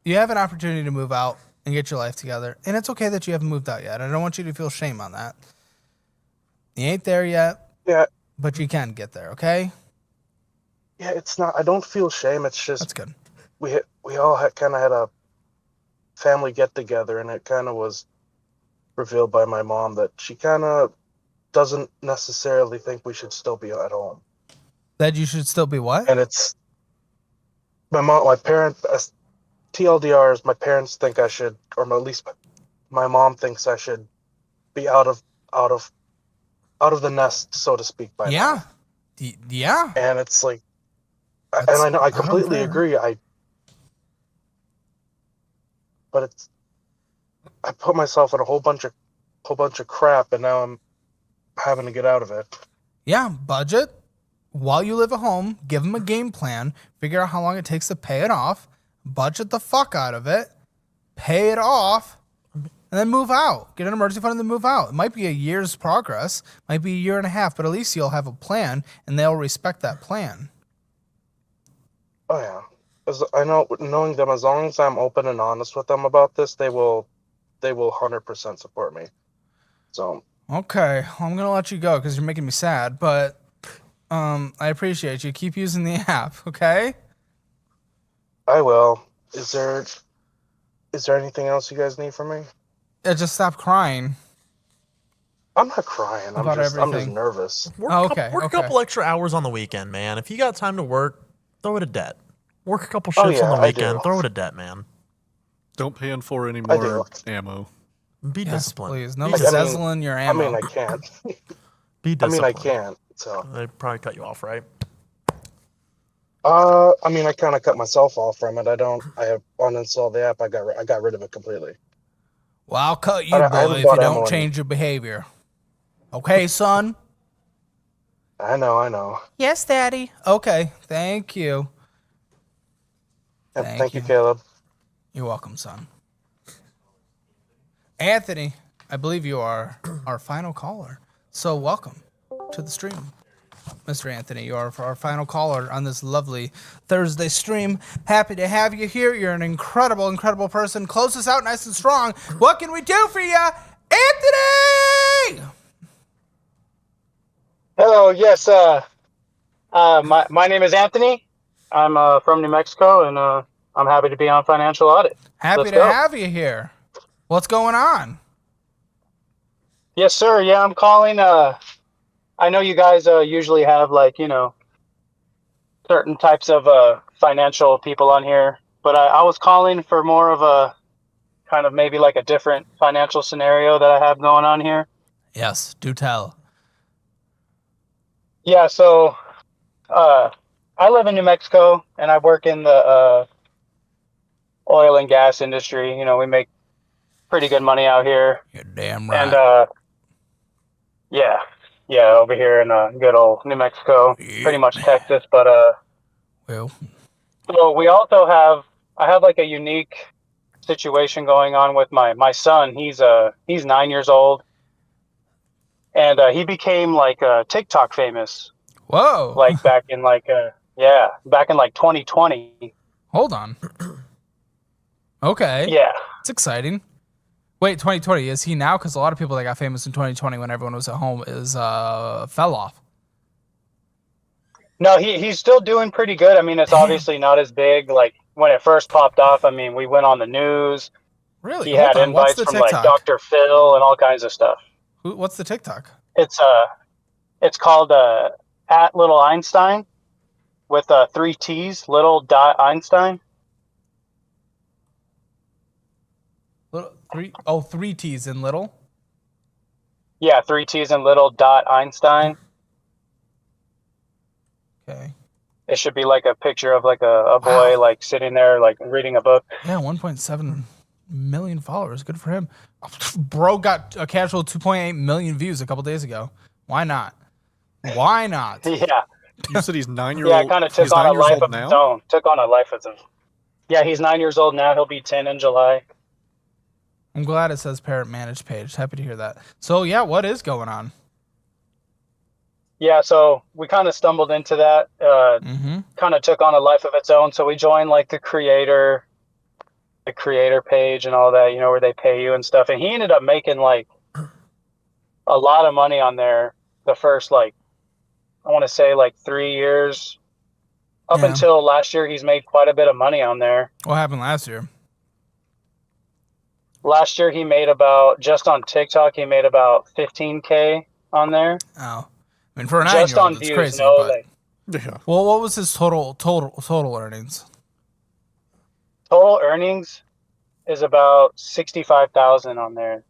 [SPEAKER 3] you have an opportunity to move out and get your life together, and it's okay that you haven't moved out yet. I don't want you to feel shame on that. You ain't there yet.
[SPEAKER 14] Yeah.
[SPEAKER 3] But you can get there. Okay.
[SPEAKER 14] Yeah, it's not. I don't feel shame. It's just
[SPEAKER 3] that's good.
[SPEAKER 14] We all kind of had a family get together, and it kind of was revealed by my mom that she kind of doesn't necessarily think we should still be at home.
[SPEAKER 3] That you should still be what?
[SPEAKER 14] And it's my parents. TLDR is my parents think I should, or at least my mom thinks I should be out of the nest, so to speak. By now.
[SPEAKER 3] Yeah.
[SPEAKER 14] And it's like, and I know I completely agree. But I put myself in a whole bunch of crap, and now I'm having to get out of it.
[SPEAKER 3] Yeah, budget. While you live at home, give them a game plan, figure out how long it takes to pay it off, budget the fuck out of it, pay it off, and then move out. Get an emergency fund and then move out. It might be a year's progress, might be a year and a half, but at least you'll have a plan, and they'll respect that plan.
[SPEAKER 14] Oh yeah. I know, knowing them, as long as I'm open and honest with them about this, they will 100% support me. So.
[SPEAKER 3] Okay, well, I'm gonna let you go because you're making me sad, but I appreciate you. Keep using the app, okay?
[SPEAKER 14] I will. Is there anything else you guys need from me?
[SPEAKER 3] Just stop crying.
[SPEAKER 14] I'm not crying. I'm just nervous.
[SPEAKER 4] Work,
[SPEAKER 3] okay.
[SPEAKER 4] Work a couple extra hours on the weekend, man. If you got time to work, throw it a debt. Work a couple shifts on the weekend, throw it a debt, man.
[SPEAKER 9] Don't pay in for any more ammo.
[SPEAKER 4] Be disciplined.
[SPEAKER 3] Please, no sizzling your ammo.
[SPEAKER 14] I mean, I can't.
[SPEAKER 4] Be disciplined.
[SPEAKER 14] I mean, I can't. So
[SPEAKER 4] they probably cut you off, right?
[SPEAKER 14] I mean, I kind of cut myself off from it. I have uninstalled the app. I got rid of it completely.
[SPEAKER 3] Well, I'll cut you, boy, if you don't change your behavior. Okay, son?
[SPEAKER 14] I know.
[SPEAKER 3] Yes, Daddy. Okay, thank you.
[SPEAKER 14] Thank you, Caleb.
[SPEAKER 3] You're welcome, son. Anthony, I believe you are our final caller. So welcome to the stream. Mr. Anthony, you are our final caller on this lovely Thursday stream. Happy to have you here. You're an incredible, incredible person. Close us out nice and strong. What can we do for you, Anthony?
[SPEAKER 15] Hello, yes. My name is Anthony. I'm from New Mexico, and I'm happy to be on Financial Audit.
[SPEAKER 3] Happy to have you here. What's going on?
[SPEAKER 15] Yes, sir. Yeah, I'm calling. I know you guys usually have certain types of financial people on here, but I was calling for more of a kind of maybe like a different financial scenario that I have going on here.
[SPEAKER 3] Yes, do tell.
[SPEAKER 15] Yeah, so I live in New Mexico, and I work in the oil and gas industry. You know, we make pretty good money out here.
[SPEAKER 3] You're damn right.
[SPEAKER 15] And yeah, over here in good old New Mexico, pretty much Texas. But
[SPEAKER 3] well,
[SPEAKER 15] so we also I have like a unique situation going on with my son. He's 9 years old, and he became like TikTok famous.
[SPEAKER 3] Whoa!
[SPEAKER 15] Like back in 2020.
[SPEAKER 3] Hold on. Okay.
[SPEAKER 15] Yeah.
[SPEAKER 3] It's exciting. Wait, 2020, is he now? Because a lot of people that got famous in 2020 when everyone was at home fell off.
[SPEAKER 15] No, he's still doing pretty good. I mean, it's obviously not as big. Like when it first popped off, I mean, we went on the news.
[SPEAKER 3] Really?
[SPEAKER 15] He had invites from like Dr. Phil and all kinds of stuff.
[SPEAKER 3] What's the TikTok?
[SPEAKER 15] It's called at Little Einstein with 3 T's, little dot Einstein.
[SPEAKER 3] Three T's in little?
[SPEAKER 15] Yeah, 3 T's and little dot Einstein.
[SPEAKER 3] Okay.
[SPEAKER 15] It should be like a picture of like a boy like sitting there like reading a book.
[SPEAKER 3] Yeah, 1.7 million followers. Good for him. Bro got a casual 2.8 million views a couple days ago. Why not? Why not?
[SPEAKER 15] Yeah.
[SPEAKER 9] You said he's 9 years old.
[SPEAKER 15] Yeah, kind of took on a life of his own. Took on a life of his own. Yeah, he's 9 years old now. He'll be 10 in July.
[SPEAKER 3] I'm glad it says parent managed page. Happy to hear that. So yeah, what is going on?
[SPEAKER 15] Yeah, so we kind of stumbled into that. Kind of took on a life of its own. So we joined like the creator page and all that, you know, where they pay you and stuff. And he ended up making like a lot of money on there the first, like, I want to say like 3 years. Up until last year, he's made quite a bit of money on there.
[SPEAKER 3] What happened last year?
[SPEAKER 15] Last year, he made just on TikTok, he made about 15K on there.
[SPEAKER 3] Oh, I mean, for an
[SPEAKER 15] just
[SPEAKER 3] 9-year-old,
[SPEAKER 15] on
[SPEAKER 3] it's
[SPEAKER 15] views,
[SPEAKER 3] crazy.
[SPEAKER 15] no,
[SPEAKER 3] But
[SPEAKER 15] like,
[SPEAKER 9] Yeah.
[SPEAKER 3] well, what was his total earnings?
[SPEAKER 15] total earnings is about 65,000 on there.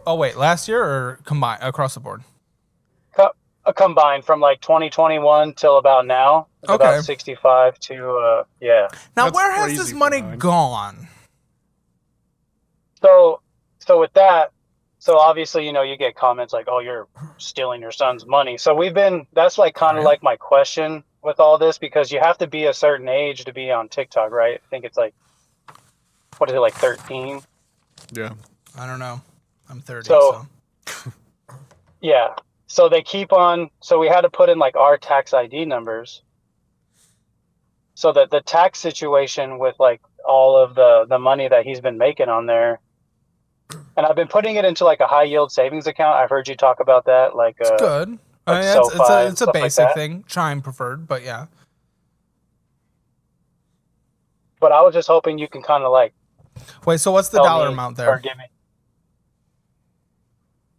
[SPEAKER 3] Oh wait, last year or combined across the board?
[SPEAKER 15] Combined from like 2021 till about now. It's
[SPEAKER 3] Okay.
[SPEAKER 15] about 65 to yeah.
[SPEAKER 3] Now, where has this money gone?
[SPEAKER 15] So with that, so obviously, you know, you get comments like, "Oh, you're stealing your son's money." So that's like kind of like my question with all this, because you have to be a certain age to be on TikTok, right? I think it's like, what is it, like 13?
[SPEAKER 9] Yeah.
[SPEAKER 3] I don't know. I'm 30.
[SPEAKER 15] So yeah. So they keep on, so we had to put in like our tax ID numbers. So that the tax situation with like all of the money that he's been making on there, and I've been putting it into like a high yield savings account. I've heard you talk about that. Like
[SPEAKER 3] it's good.
[SPEAKER 15] Like
[SPEAKER 3] I mean,
[SPEAKER 15] SoFi
[SPEAKER 3] it's a
[SPEAKER 15] like
[SPEAKER 3] basic
[SPEAKER 15] that.
[SPEAKER 3] thing. Chime preferred, but yeah.
[SPEAKER 15] But I was just hoping you can kind of like.
[SPEAKER 3] Wait, so what's the
[SPEAKER 15] tell
[SPEAKER 3] dollar
[SPEAKER 15] me
[SPEAKER 3] amount
[SPEAKER 15] or
[SPEAKER 3] there?
[SPEAKER 15] give me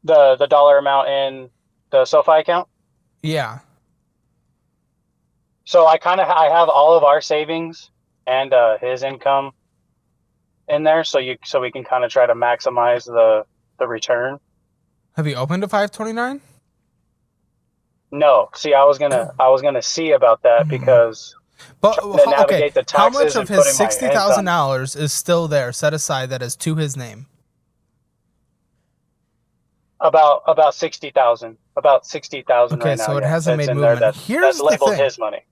[SPEAKER 15] the dollar amount in the SoFi account?
[SPEAKER 3] Yeah.
[SPEAKER 15] So I have all of our savings and his income in there, so we can kind of try to maximize the return.
[SPEAKER 3] Have you opened a 529?
[SPEAKER 15] No, see, I was gonna see about that because
[SPEAKER 3] But
[SPEAKER 15] trying to navigate the
[SPEAKER 3] how much
[SPEAKER 15] taxes
[SPEAKER 3] of
[SPEAKER 15] and
[SPEAKER 3] his
[SPEAKER 15] putting my
[SPEAKER 3] $60,000 is still there, set aside, that is to his name?
[SPEAKER 15] about 60,000, about 60,000
[SPEAKER 3] Okay,
[SPEAKER 15] right now.
[SPEAKER 3] so it
[SPEAKER 15] Yeah,
[SPEAKER 3] hasn't
[SPEAKER 15] that's
[SPEAKER 3] made
[SPEAKER 15] in there.
[SPEAKER 3] movement.
[SPEAKER 15] That's labeled his money.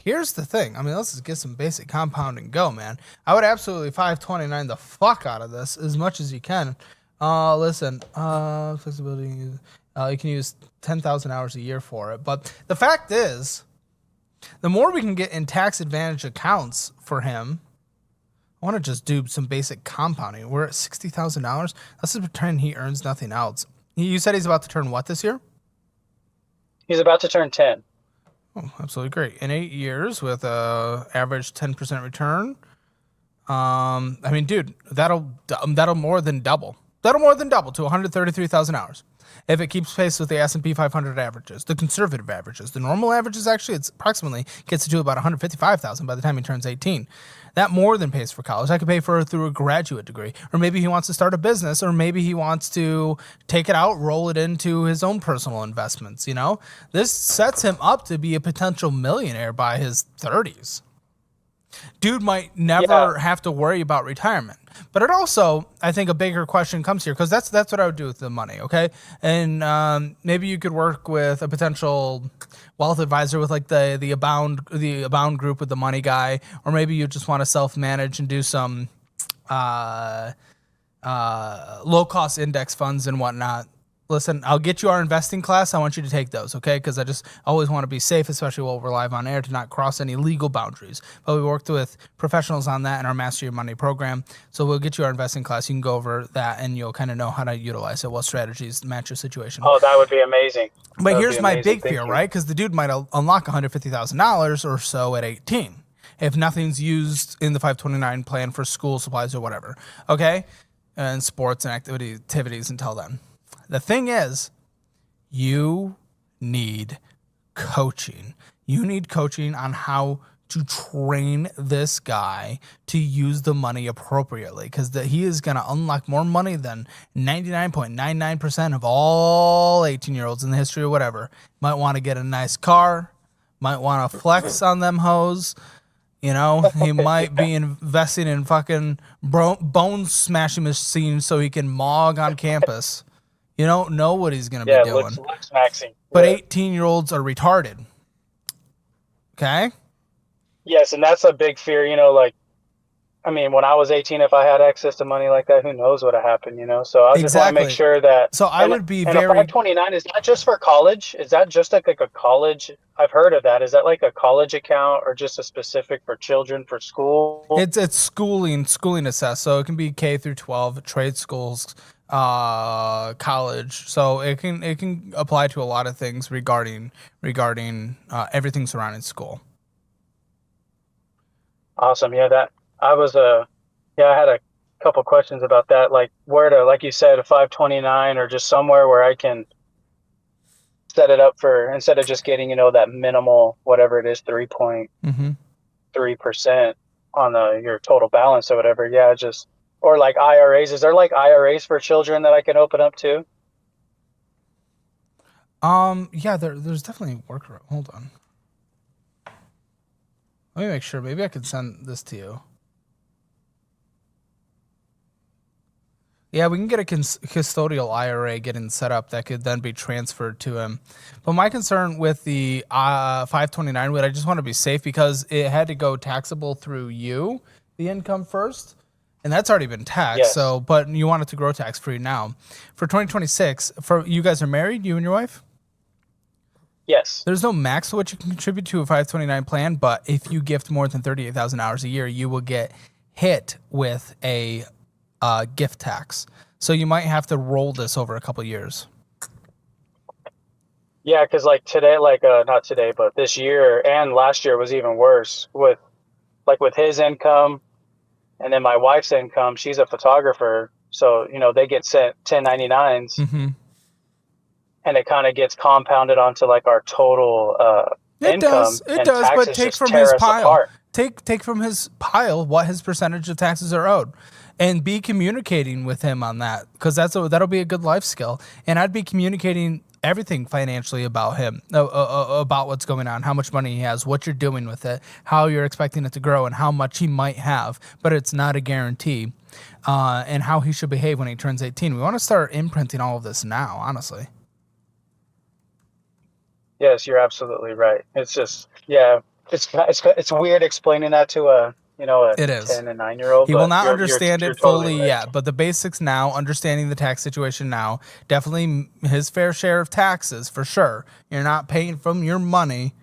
[SPEAKER 3] Here's the thing. I mean, let's just get some basic compound and go, man. I would absolutely 529 the fuck out of this as much as you can. Listen, flexibility. You can use 10,000 hours a year for it. But the fact is, the more we can get in tax advantage accounts for him, I want to just do some basic compounding. We're at $60,000. Let's just pretend he earns nothing else. You said he's about to turn what this year?
[SPEAKER 15] He's about to turn 10.
[SPEAKER 3] Oh, absolutely great. In 8 years with a average 10% return. I mean, dude, that'll more than double. That'll more than double to 133,000 hours. If it keeps pace with the S&P 500 averages, the conservative averages. The normal averages, actually, it's approximately gets to about 155,000 by the time he turns 18. That more than pays for college. I could pay for it through a graduate degree. Or maybe he wants to start a business, or maybe he wants to take it out, roll it into his own personal investments, you know? This sets him up to be a potential millionaire by his 30s. Dude might never have to worry about retirement. But it also, I think a bigger question comes here, because that's what I would do with the money, okay? And maybe you could work with a potential wealth advisor with like the Abound group with the money guy, or maybe you just want to self-manage and do some low-cost index funds and whatnot. Listen, I'll get you our investing class. I want you to take those, okay? Because I just always want to be safe, especially while we're live on air, to not cross any legal boundaries. But we worked with professionals on that in our Master Your Money program. So we'll get you our investing class. You can go over that, and you'll kind of know how to utilize it, what strategies match your situation.
[SPEAKER 15] Oh, that would be amazing.
[SPEAKER 3] But here's my big fear, right? Because the dude might unlock $150,000 or so at 18 if nothing's used in the 529 plan for school supplies or whatever, okay? And sports and activities until then. The thing is, you need coaching. You need coaching on how to train this guy to use the money appropriately, because he is going to unlock more money than 99.99% of all 18-year-olds in the history or whatever. Might want to get a nice car, might want to flex on them hoes. You know, he might be investing in fucking bone smashing machines so he can mog on campus. You don't know what he's going to be doing.
[SPEAKER 15] Looks maxing.
[SPEAKER 3] But 18-year-olds are retarded. Okay?
[SPEAKER 15] Yes, and that's a big fear, you know, like I mean, when I was 18, if I had access to money like that, who knows what would happen, you know? So I just want to make
[SPEAKER 3] Exactly.
[SPEAKER 15] sure that.
[SPEAKER 3] So I would be
[SPEAKER 15] and a
[SPEAKER 3] very
[SPEAKER 15] 529 is that just for college? Is that just like a college? I've heard of that. Is that like a college account or just a specific for children for school?
[SPEAKER 3] It's schooling assessed, so it can be K through 12, trade schools, college. So it can apply to a lot of things regarding everything surrounding school.
[SPEAKER 15] Awesome. Yeah, that I was I had a couple questions about that, like where to, like you said, a 529 or just somewhere where I can set it up for, instead of just getting, that minimal, whatever it is, 3.3% on your total balance or whatever. Yeah, just, or like IRAs. Is there like IRAs for children that I can open up too?
[SPEAKER 3] Yeah, there's definitely a workaround. Hold on. Let me make sure. Maybe I could send this to you. Yeah, we can get a custodial IRA getting set up that could then be transferred to him. But my concern with the 529 would, I just want to be safe because it had to go taxable through you, the income first, and that's already been taxed.
[SPEAKER 15] Yes.
[SPEAKER 3] So, but you want it to grow tax free now. For 2026, for you guys are married, you and your wife?
[SPEAKER 15] Yes.
[SPEAKER 3] There's no max to what you can contribute to a 529 plan, but if you gift more than 38,000 hours a year, you will get hit with a gift tax. So you might have to roll this over a couple years.
[SPEAKER 15] Yeah, because like today, not today, but this year and last year was even worse with his income and then my wife's income. She's a photographer, so they get sent 1099s, and it kind of gets compounded onto like our total income.
[SPEAKER 3] It does, but
[SPEAKER 15] taxes
[SPEAKER 3] take
[SPEAKER 15] just
[SPEAKER 3] from
[SPEAKER 15] tear
[SPEAKER 3] his
[SPEAKER 15] us
[SPEAKER 3] pile.
[SPEAKER 15] apart.
[SPEAKER 3] Take from his pile what his percentage of taxes are owed, and be communicating with him on that, because that'll be a good life skill. And I'd be communicating everything financially about him, about what's going on, how much money he has, what you're doing with it, how you're expecting it to grow, and how much he might have, but it's not a guarantee, and how he should behave when he turns 18. We want to start imprinting all of this now, honestly.
[SPEAKER 15] Yes, you're absolutely right. It's just, yeah, it's weird explaining that to a
[SPEAKER 3] It is.
[SPEAKER 15] 10 and 9-year-old.
[SPEAKER 3] He will not understand
[SPEAKER 15] you're
[SPEAKER 3] it fully
[SPEAKER 15] totally right.
[SPEAKER 3] yet, but the basics now, understanding the tax situation now, definitely his fair share of taxes for sure. You're not paying from your money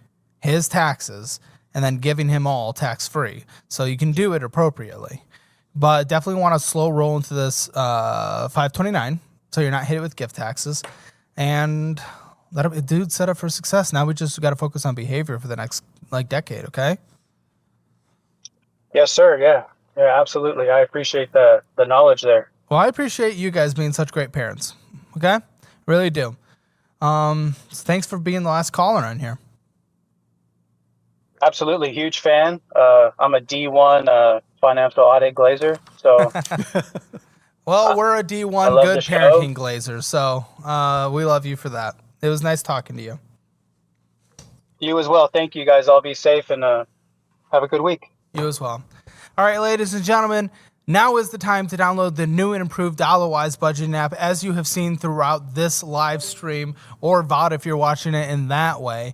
[SPEAKER 3] his taxes and then giving him all tax free. So you can do it appropriately, but definitely want to slow roll into this 529 so you're not hit with gift taxes, and dude set up for success. Now we just got to focus on behavior for the next decade. Okay.
[SPEAKER 15] Yes, sir. Yeah, absolutely. I appreciate the knowledge there.
[SPEAKER 3] Well, I appreciate you guys being such great parents. Okay? Really do. Thanks for being the last caller on here.
[SPEAKER 15] Absolutely. Huge fan. I'm a D1 financial audit glazer. So,
[SPEAKER 3] well, we're a D1 good parenting glazer. So we love you for that. It was nice talking to you.
[SPEAKER 15] You as well. Thank you, guys. I'll be safe and have a good week.
[SPEAKER 3] You as well. All right, ladies and gentlemen, now is the time to download the new and improved DollarWise budgeting app, as you have seen throughout this live stream, or VOD if you're watching it in that way.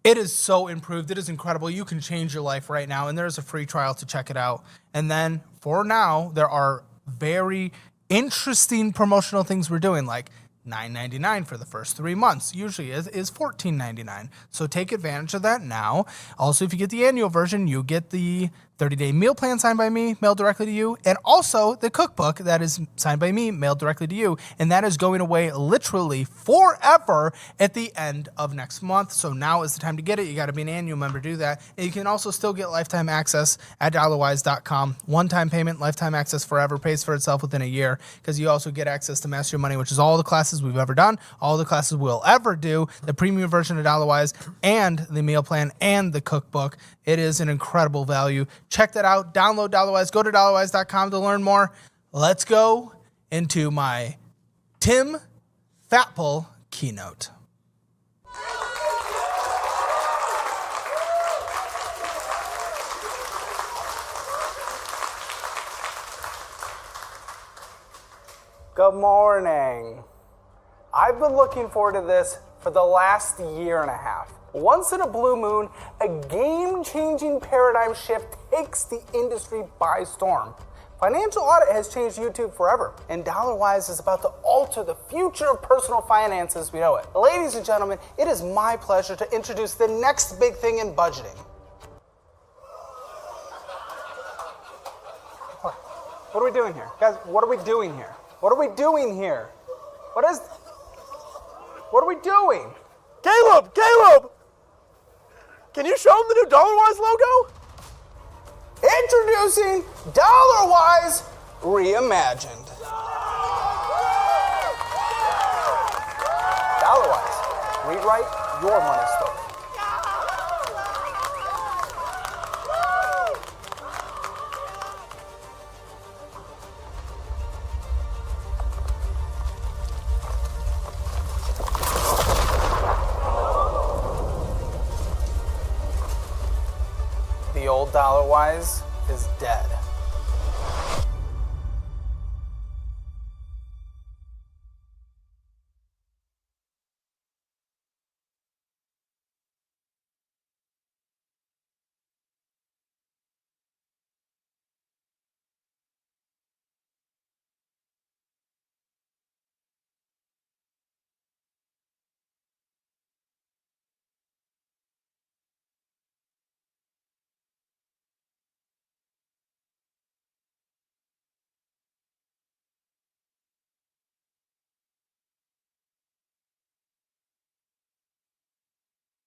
[SPEAKER 3] It is so improved. It is incredible. You can change your life right now, and there's a free trial to check it out. And then for now, there are very interesting promotional things we're doing, like $9.99 for the first 3 months. Usually is $14.99. So take advantage of that now. Also, if you get the annual version, you get the 30-day meal plan signed by me, mailed directly to you, and also the cookbook that is signed by me, mailed directly to you, and that is going away literally forever at the end of next month. So now is the time to get it. You got to be an annual member to do that. And you can also still get lifetime access at dollarwise.com. One-time payment, lifetime access forever, pays for itself within a year, because you also get access to Master Your Money, which is all the classes we've ever done, all the classes we'll ever do, the premium version of DollarWise, and the meal plan, and the cookbook. It is an incredible value. Check that out. Download DollarWise. Go to dollarwise.com to learn more. Let's go into my Tim Fatbull keynote.
[SPEAKER 1] Good morning. I've been looking forward to this for for the last year and a half. Once in a blue moon, a game-changing paradigm shift takes the industry by storm. Financial audit has changed YouTube forever, and DollarWise is about to alter the future of personal finances as we know it. Ladies and gentlemen, it is my pleasure to introduce the next big thing in budgeting. What are we doing here? Guys, what are we doing here? What are we doing here? What are we doing?
[SPEAKER 16] Caleb! Can you show them the new DollarWise logo?
[SPEAKER 1] Introducing DollarWise Reimagined. DollarWise, rewrite your money story. The old DollarWise is dead.